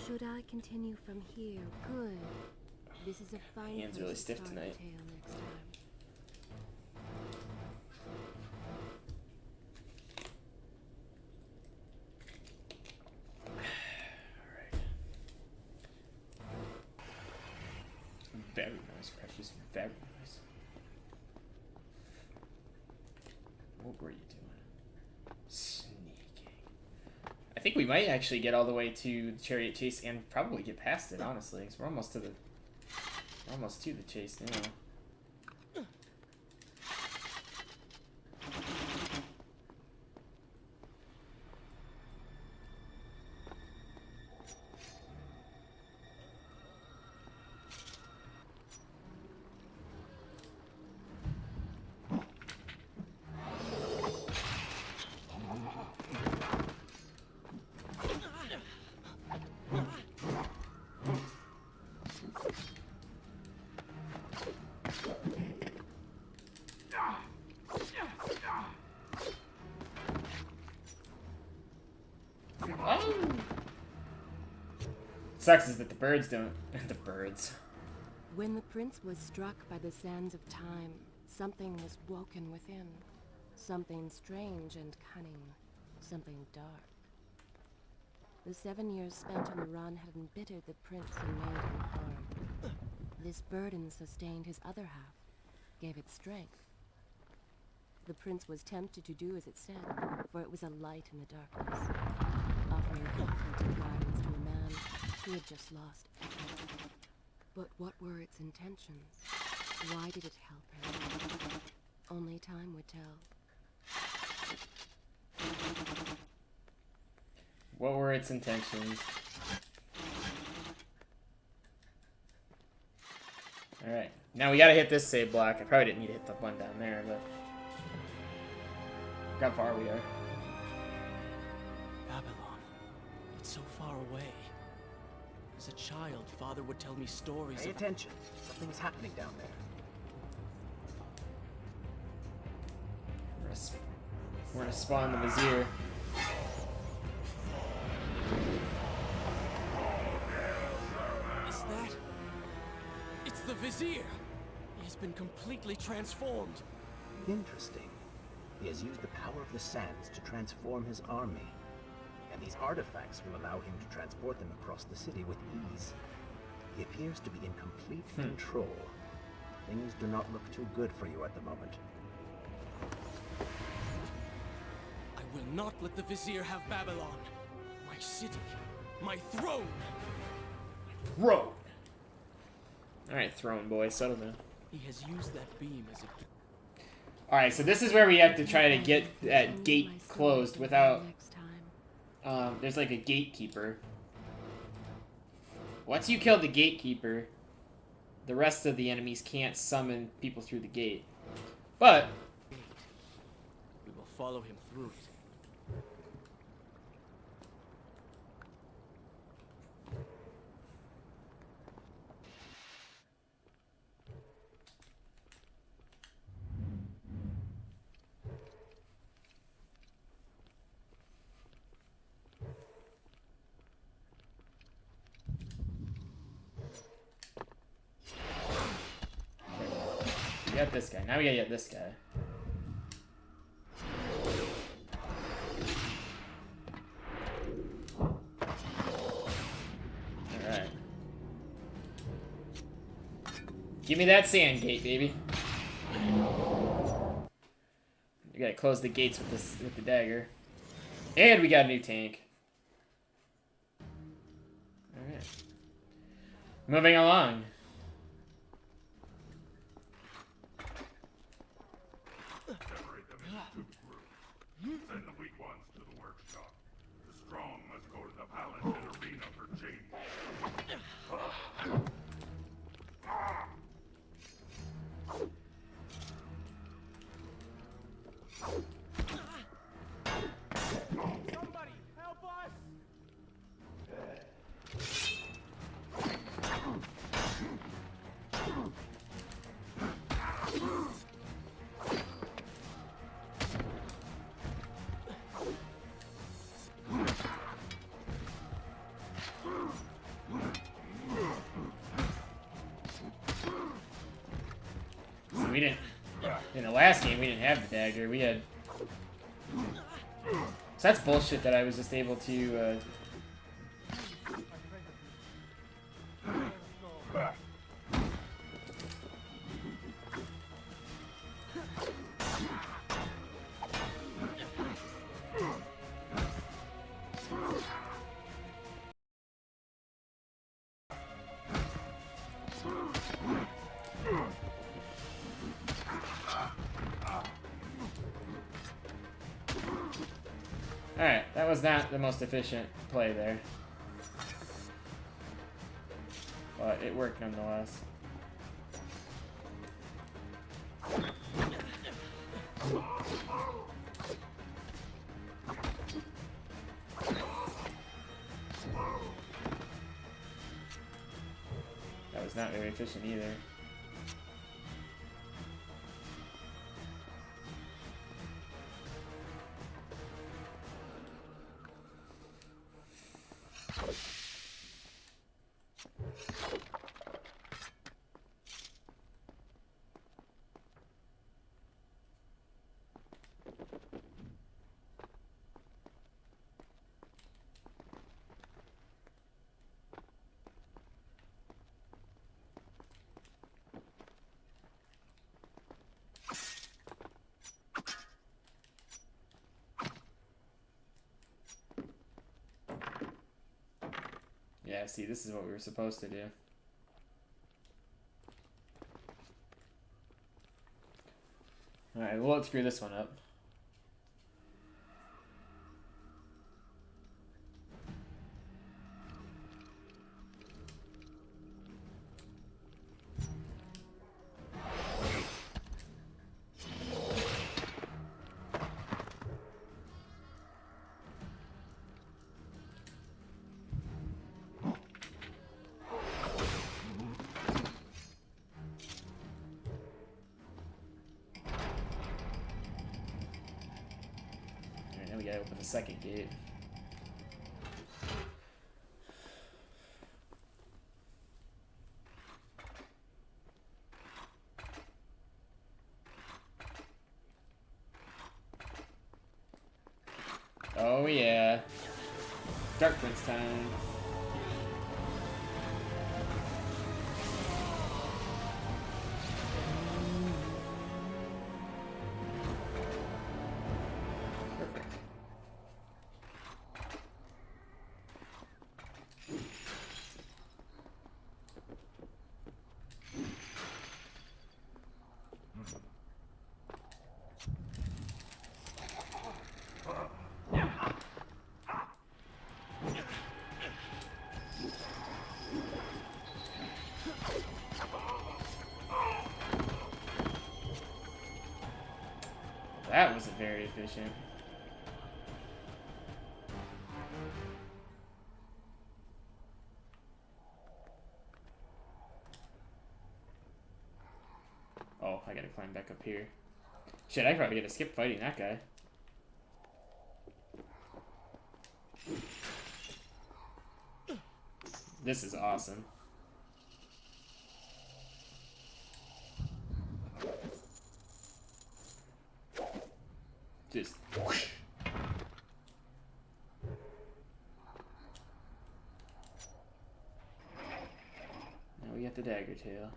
Should I continue from here? Good. This is a fine Hands really place to stiff start tonight. the tale next time. Alright. Very nice, Precious. Very nice. What were you doing? Sneaking. I think we might actually get all the way to the chariot chase and probably get past it, honestly, because we're almost to the chase now. Sucks is that the birds don't. The birds. When the prince was struck by the sands of time, something was woken within. Something strange and cunning. Something dark. The 7 years spent on the run had embittered the prince and made him harm. This burden sustained his other half, gave it strength. The prince was tempted to do as it said, for it was a light in the darkness, offering comfort and guidance to a man who had just lost everything. But what were its intentions? Why did it help him? Only time would tell. What were its intentions? Alright. Now we gotta hit this save block. I probably didn't need to hit the one down there, but... Look how far we are. Babylon. It's so far away. As a child, Father would tell me stories Pay of... attention. Something's happening down there. We're gonna spawn the Vizier. Is that... It's the Vizier! He has been completely transformed. Interesting. He has used the power of the sands to transform his army. And these artifacts will allow him to transport them across the city with ease. He appears to be in complete control. Things do not look too good for you at the moment. I will not let the Vizier have Babylon. My city. My throne. Throne! Alright, throne boy, settle down. He has used that beam as a... Alright, so this is where we have to try to get that gate closed without... Next time. There's like a gatekeeper. Once you kill the gatekeeper, the rest of the enemies can't summon people through the gate. But... We will follow him through it. We got this guy. Now we gotta get this guy. Alright. Give me that sand gate, baby. We gotta close the gates with this with the dagger. And we got a new tank. Alright. Moving along. Separate them into 2 groups. Send the weak ones to the workshop. The strong must go to the palace and arena for change. we didn't... In the last game, we didn't have the dagger. We had... So that's bullshit that I was just able to... Alright, that was not the most efficient play there. But it worked nonetheless. That was not very efficient either. Yeah, see, this is what we were supposed to do. Alright, well, let's screw this one up. We gotta open the second gate. Oh yeah. Dark Prince time. That wasn't very efficient. Oh, I gotta climb back up here. Shit, I probably gotta skip fighting that guy. This is awesome. Just whoosh. Now we got the dagger tail.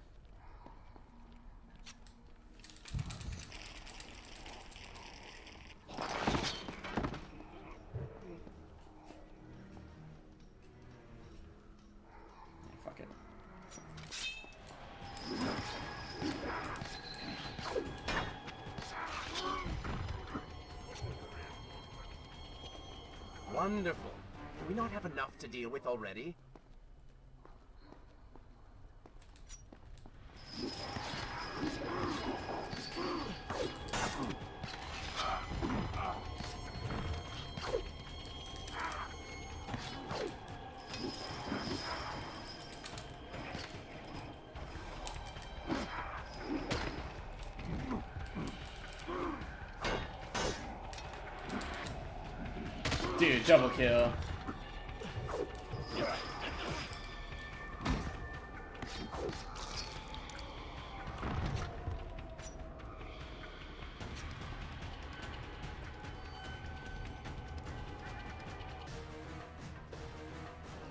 Fuck it. Wonderful. Do we not have enough to deal with already? Dude, double kill.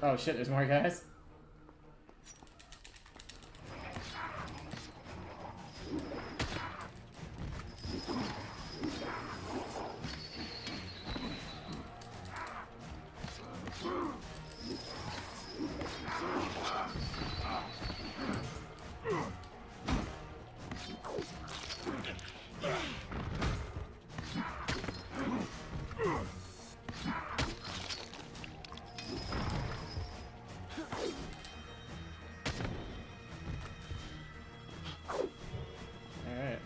Oh shit, there's more guys. Alright.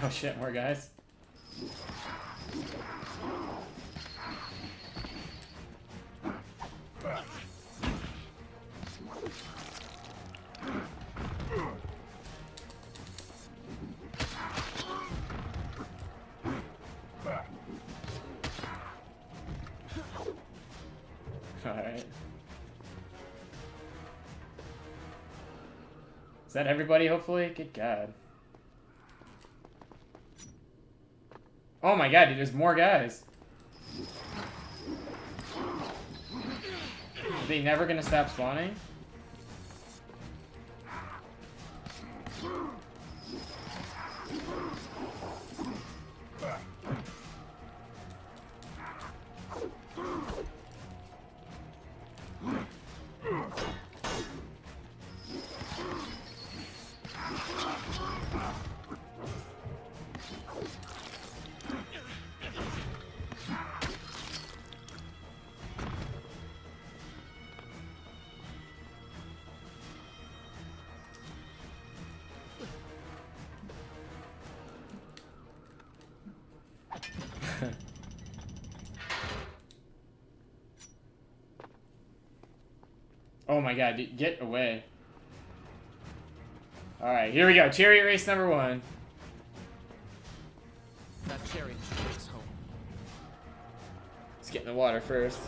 Oh shit, more guys. Alright. Is that everybody, hopefully? Good God. Oh my God, dude, there's more guys. Are they never gonna stop spawning? Oh my God, dude, get away. Alright, here we go. Chariot race number 1. That chariot should take us home. Let's get in the water first.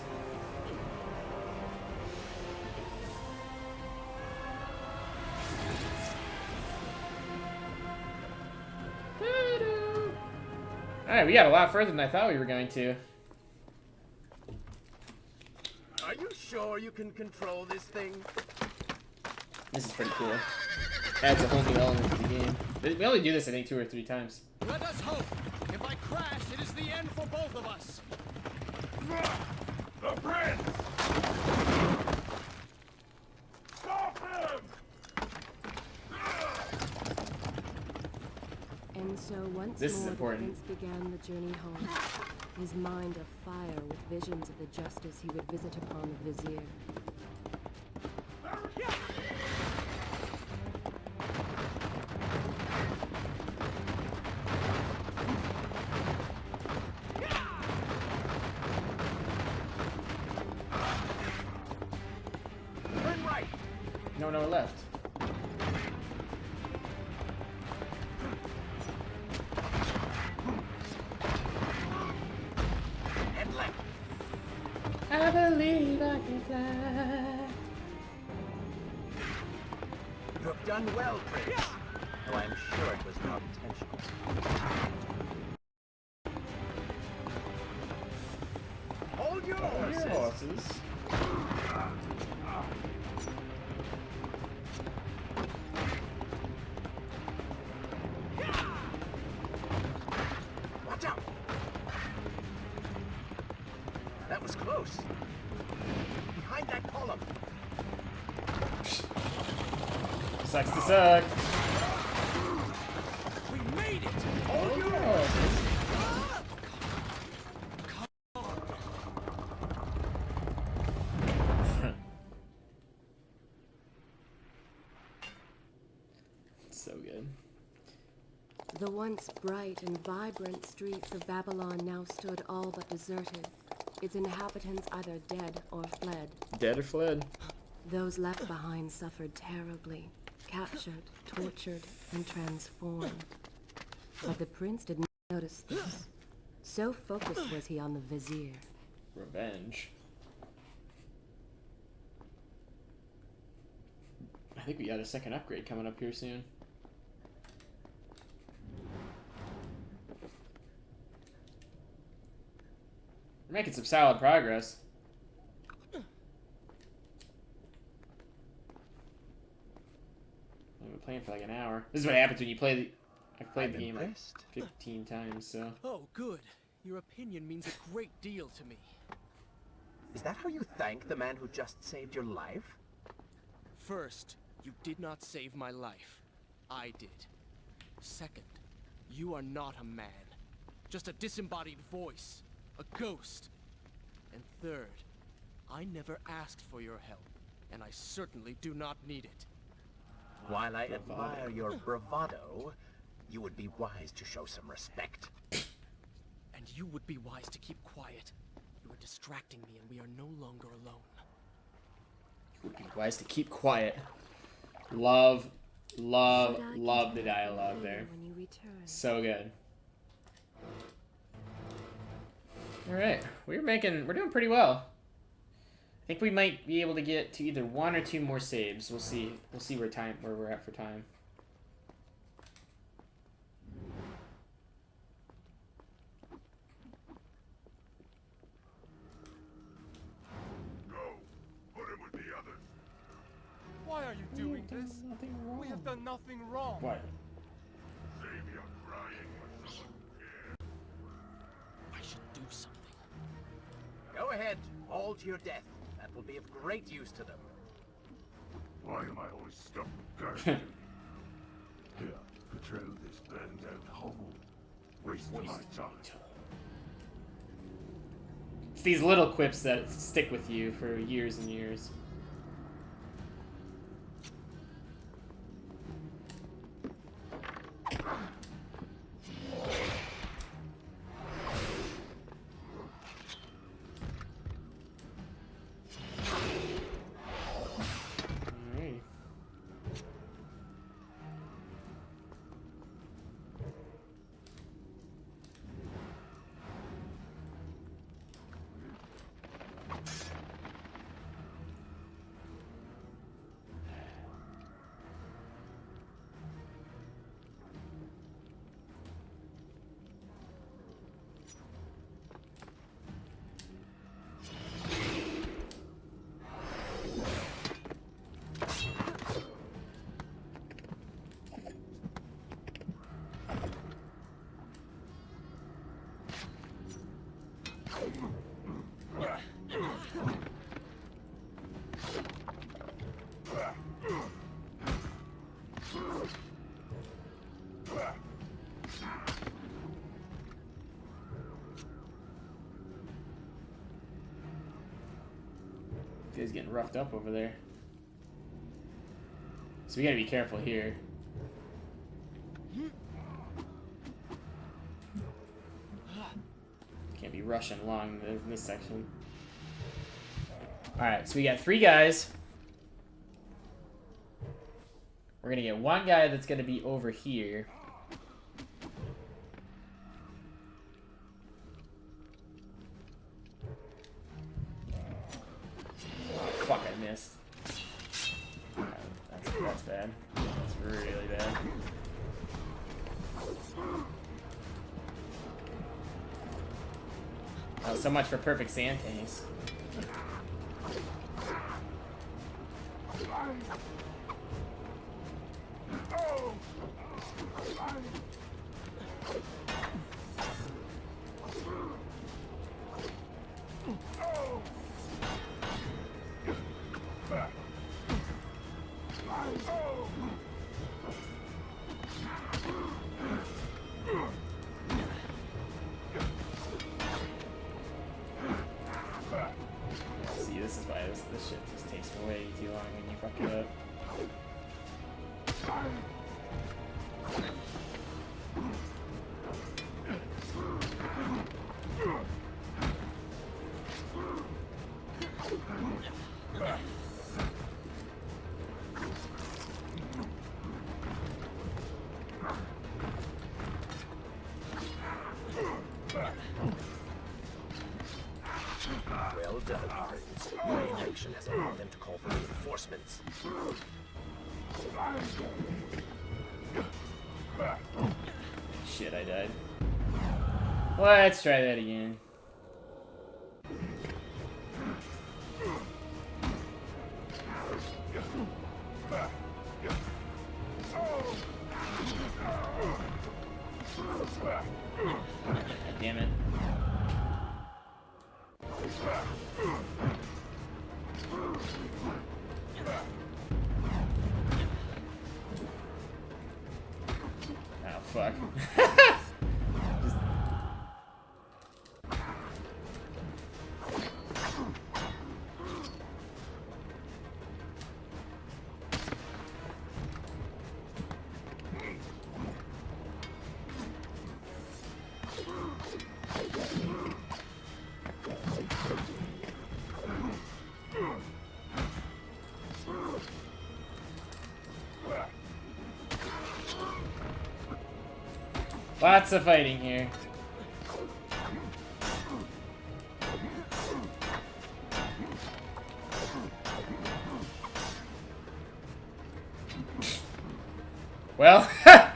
Alright, we got a lot further than I thought we were going to. Are you sure you can control this thing? This is pretty cool. Adds a whole new element to the game. We only do this, I think, 2 or 3 times. Let us hope. If I crash, it is the end for both of us. The prince! Stop him! And so once This is more important. the prince began the journey home, his mind afire with visions of the justice he would visit upon the vizier. Turn right! No, no, left. And left. I believe I can fly. You have done well, Prince. Though I am sure it was not intentional. Hold your horses! Your horses. Watch out! That was close. Behind that column. Sucks to suck. We made it! Hold your horses! So good. The once bright and vibrant streets of Babylon now stood all but deserted, its inhabitants either dead or fled. Dead or fled? Those left behind suffered terribly, captured, tortured, and transformed. But the prince didn't notice this. So focused was he on the vizier. Revenge. I think we got a second upgrade coming up here soon. We're making some solid progress. I've been playing for like an hour. This is what happens when you play the... I've played the game like 15 times, so... Oh, good. Your opinion means a great deal to me. Is that how you thank the man who just saved your life? First, you did not save my life. I did. Second, you are not a man. Just a disembodied voice. A ghost. And third, I never asked for your help, and I certainly do not need it. While I admire your bravado, you would be wise to show some respect. And you would be wise to keep quiet. You are distracting me, and we are no longer alone. You would be wise to keep quiet. Love the dialogue there. When you return. So good. Alright, we're doing pretty well. I think we might be able to get to either 1 or 2 more saves. We'll see. We'll see where we're at for time. Go. Put him with the others. Why are you doing this? We have done nothing wrong. What? Save your crying for someone who cares. I should do something. Go ahead, all to your death. That will be of great use to them. Why am I always stuck with dirt? Here, control this burned out hole. Waste my time. It's these little quips that stick with you for years and years. Alright. Guy's getting roughed up over there. So we gotta be careful here. Can't be rushing along this section. Alright, so we got 3 guys. We're gonna get 1 guy that's gonna be over here. Fuck, I missed. That's bad. That's really bad. Oh, so much for perfect sand tanks. See, this is why this shit just takes way too long when you fuck it up. Well done, Prince. Your inaction has allowed them to call for reinforcements. Shit, I died. Let's try that again. God damn it. Oh, fuck. Lots of fighting here. Well, that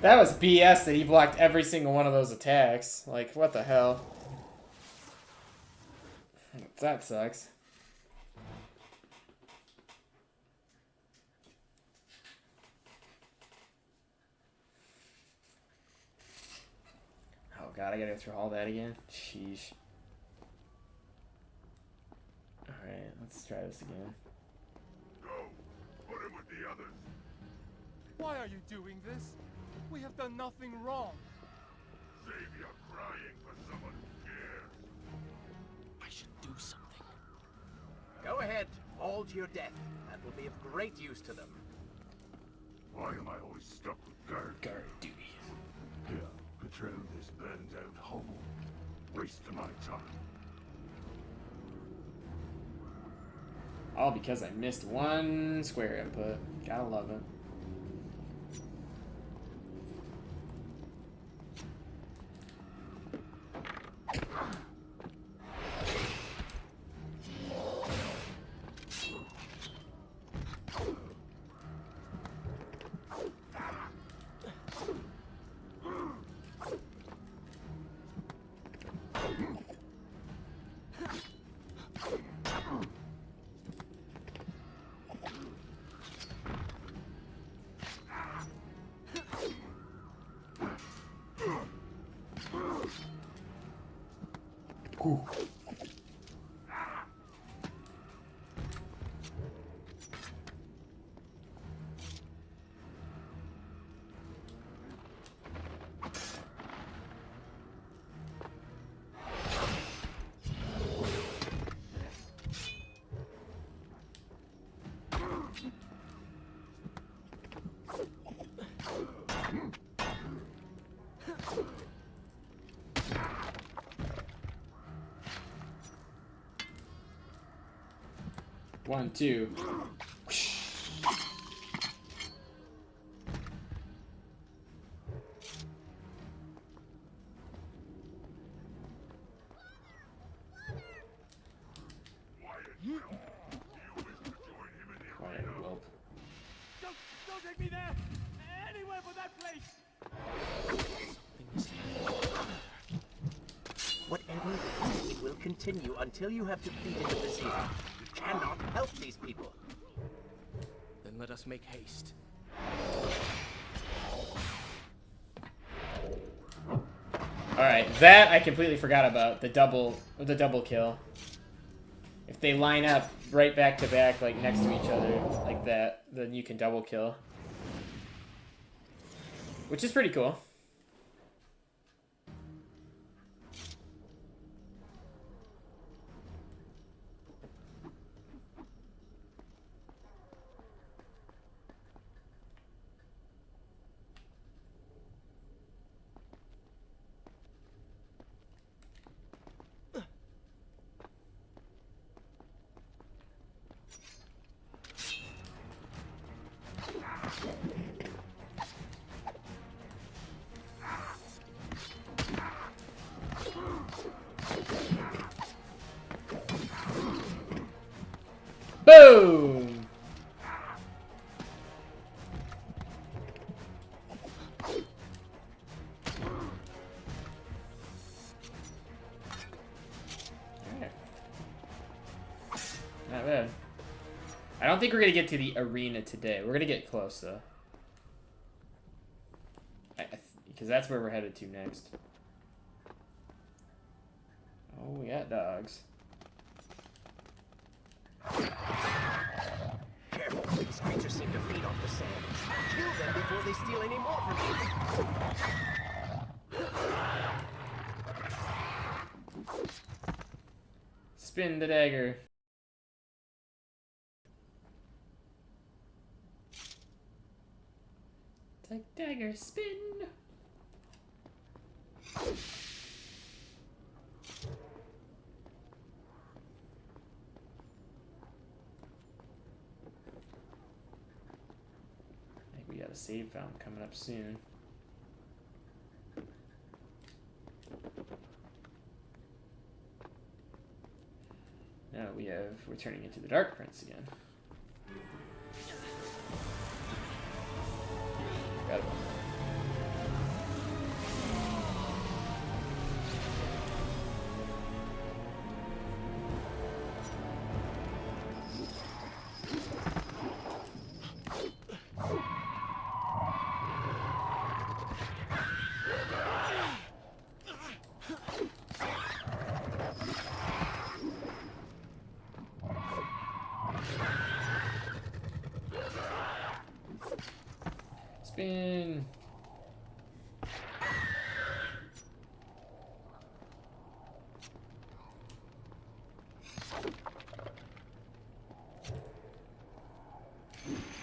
was BS that he blocked every single one of those attacks. Like, what the hell? That sucks. Oh god, I gotta go through all that again? Sheesh. Alright, let's try this again. Go. Put him with the others. Why are you doing this? We have done nothing wrong. Save your crying for someone who cares. I should do something. Go ahead, all to your death. That will be of great use to them. Why am I always stuck with guard? Guard duty. Yeah, patrol this burned out hovel. Waste of my time. All because I missed one square input. Gotta love it. Ooh. One, two. Quiet, whelp. Don't take me there! Anywhere but that place! Whatever it is, it will continue until you have defeated the Vizier. You cannot help these people. Then let us make haste. Alright, that I completely forgot about. The double kill. If they line up right back to back, like next to each other, like that, then you can double kill. Which is pretty cool. Boom! Alright. Not bad. I don't think we're gonna get to the arena today. We're gonna get close though. Because that's where we're headed to next. Oh, we got dogs. Careful, these creatures seem to feed off the sands. Kill them before they steal any more from you. Spin the dagger. The dagger spin. I think we got a save fountain coming up soon. Now we're turning into the Dark Prince again. Forgot about that. Spin.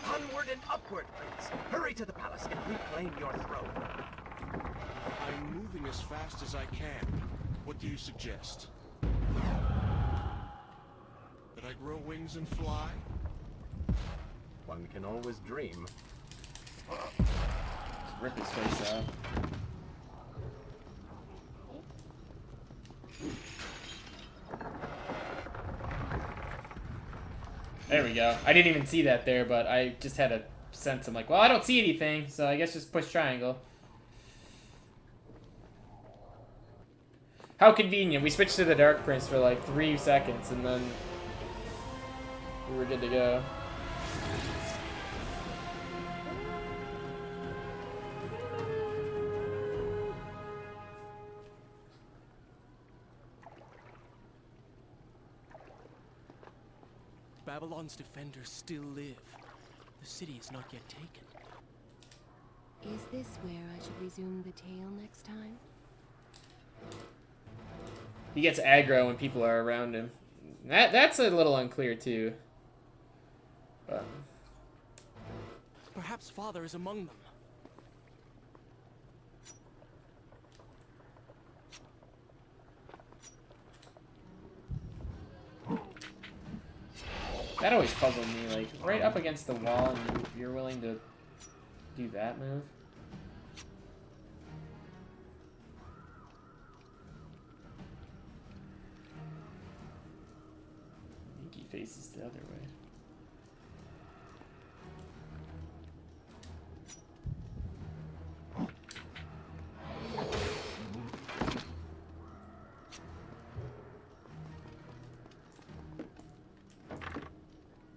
Onward and upward, Prince. Hurry to the palace and reclaim your throne. I'm moving as fast as I can. What do you suggest? That I grow wings and fly? One can always dream. Just rip his face out. There we go. I didn't even see that there, but I just had a sense. I'm like, well, I don't see anything, so I guess just push triangle. How convenient. We switched to the Dark Prince for like 3 seconds, and then we were good to go. Babylon's defenders still live. The city is not yet taken. Is this where I should resume the tale next time? He gets aggro when people are around him. That's a little unclear too. But Perhaps Father is among them. that always puzzled me. Like right up against the wall, and you're willing to do that move. I think he faces the other way.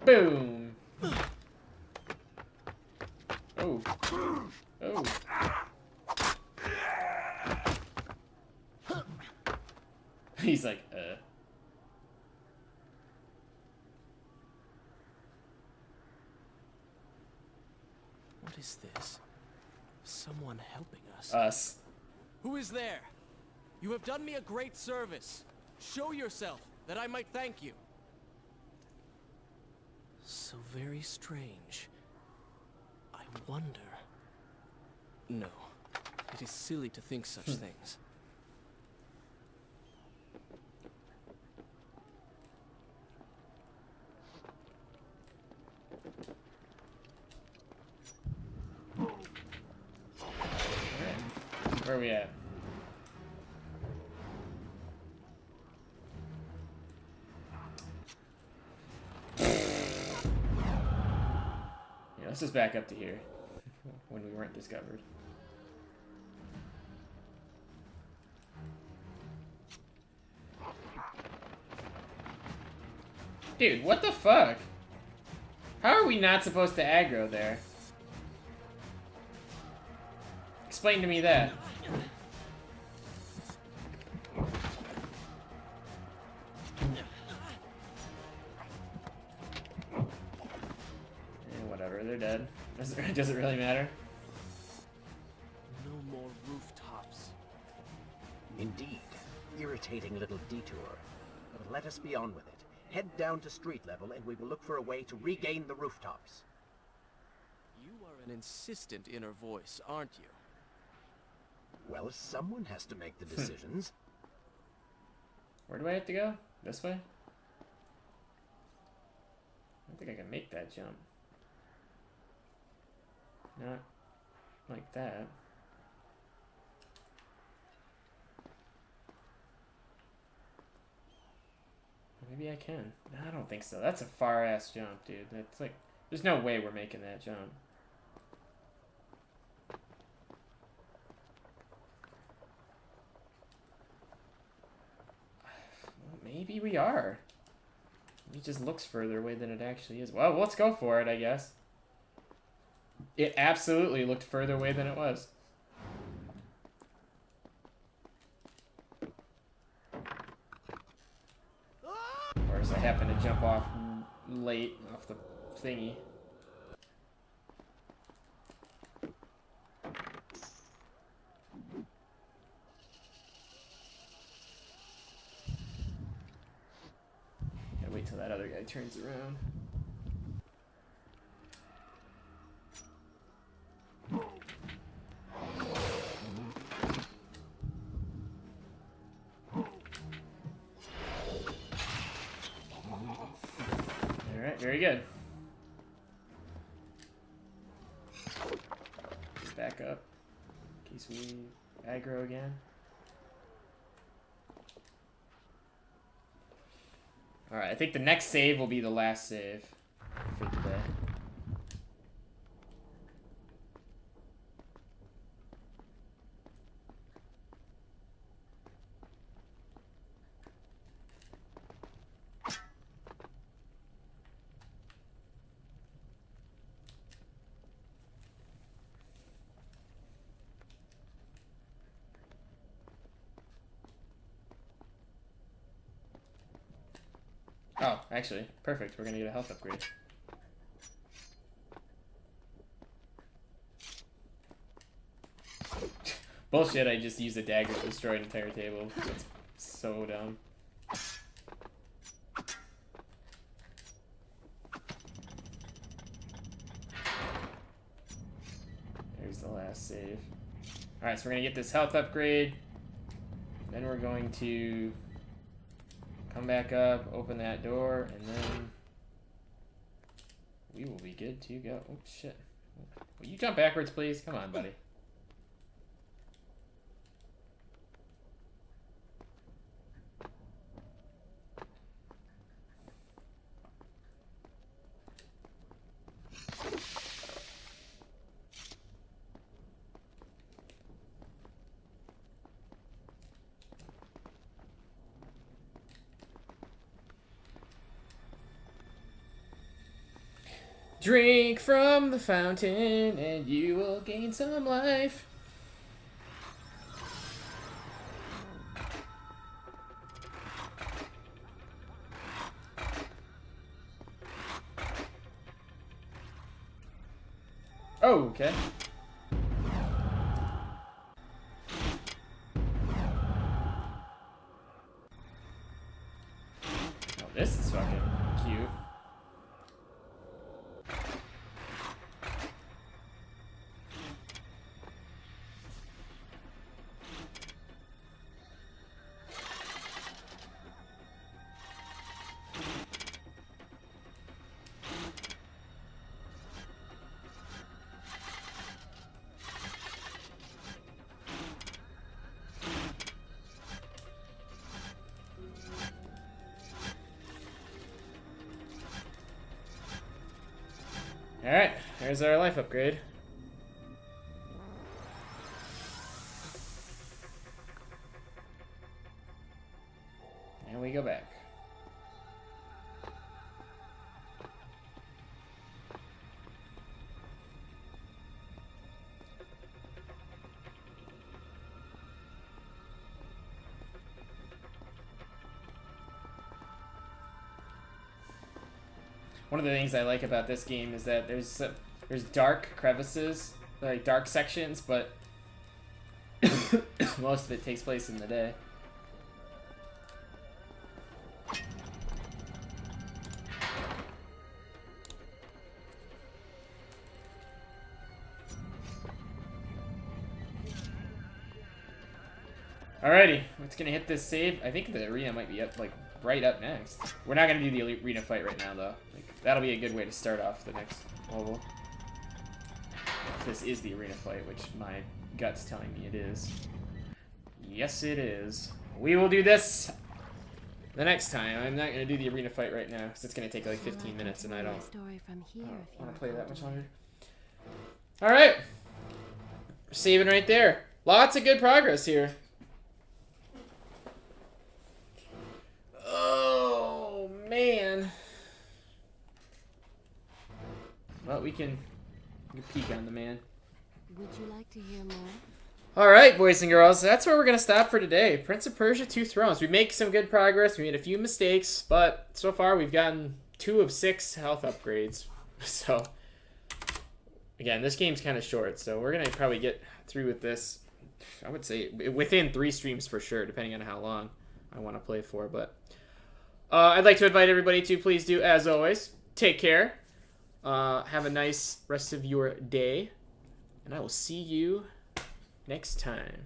Boom! Oh. Oh. He's like, What is this? Someone helping us. Us. Who is there? You have done me a great service. Show yourself, that I might thank you. So very strange. I wonder... No. It is silly to think such things. Where are we at? Yeah, let's just back up to here when we weren't discovered. Dude, what the fuck? How are we not supposed to aggro there? Explain to me that. Whatever, they're dead. Does it really matter? No more rooftops. Indeed. Irritating little detour. But let us be on with it. Head down to street level and we will look for a way to regain the rooftops. You are an insistent inner voice, aren't you? Well, someone has to make the decisions. Where do I have to go? This way? I don't think I can make that jump. Not like that. Maybe I can. No, I don't think so. That's a far-ass jump, dude. That's like... There's no way we're making that jump. Well, maybe we are. It just looks further away than it actually is. Well, let's go for it, I guess. It absolutely looked further away than it was. Of course, I happened to jump off late off the thingy. Gotta wait till that other guy turns around. Very good. Back up. In case we aggro again. Alright, I think the next save will be the last save for the day. Oh, actually, perfect. We're gonna get a health upgrade. Bullshit, I just used a dagger to destroy an entire table. That's so dumb. There's the last save. Alright, so we're gonna get this health upgrade. Then we're going to come back up, open that door, and then we will be good to go. Oh, shit. Will you jump backwards, please? Come on, buddy. Drink from the fountain and you will gain some life. Oh, okay. Oh, this is fucking cute. Alright, there's our life upgrade. And we go back. One of the things I like about this game is that there's dark crevices, like dark sections, but most of it takes place in the day. Alrighty, it's gonna hit this save. I think the arena might be up, like, right up next. We're not gonna do the arena fight right now, though. Like, that'll be a good way to start off the next level. If this is the arena fight, which my gut's telling me it is. Yes, it is. We will do this the next time. I'm not gonna do the arena fight right now, because it's gonna take like 15 minutes, and I don't want to play that much longer. Alright. Saving right there. Lots of good progress here. Oh, man. Well, we can peek on the man. Would you like to hear more? Alright, boys and girls, that's where we're going to stop for today. Prince of Persia 2 Thrones. We make some good progress. We made a few mistakes, but so far we've gotten 2 of 6 health upgrades. So, again, this game's kind of short, so we're going to probably get through with this, I would say, within 3 streams for sure, depending on how long I want to play for. But I'd like to invite everybody to please do, as always, take care. Have a nice rest of your day, and I will see you next time.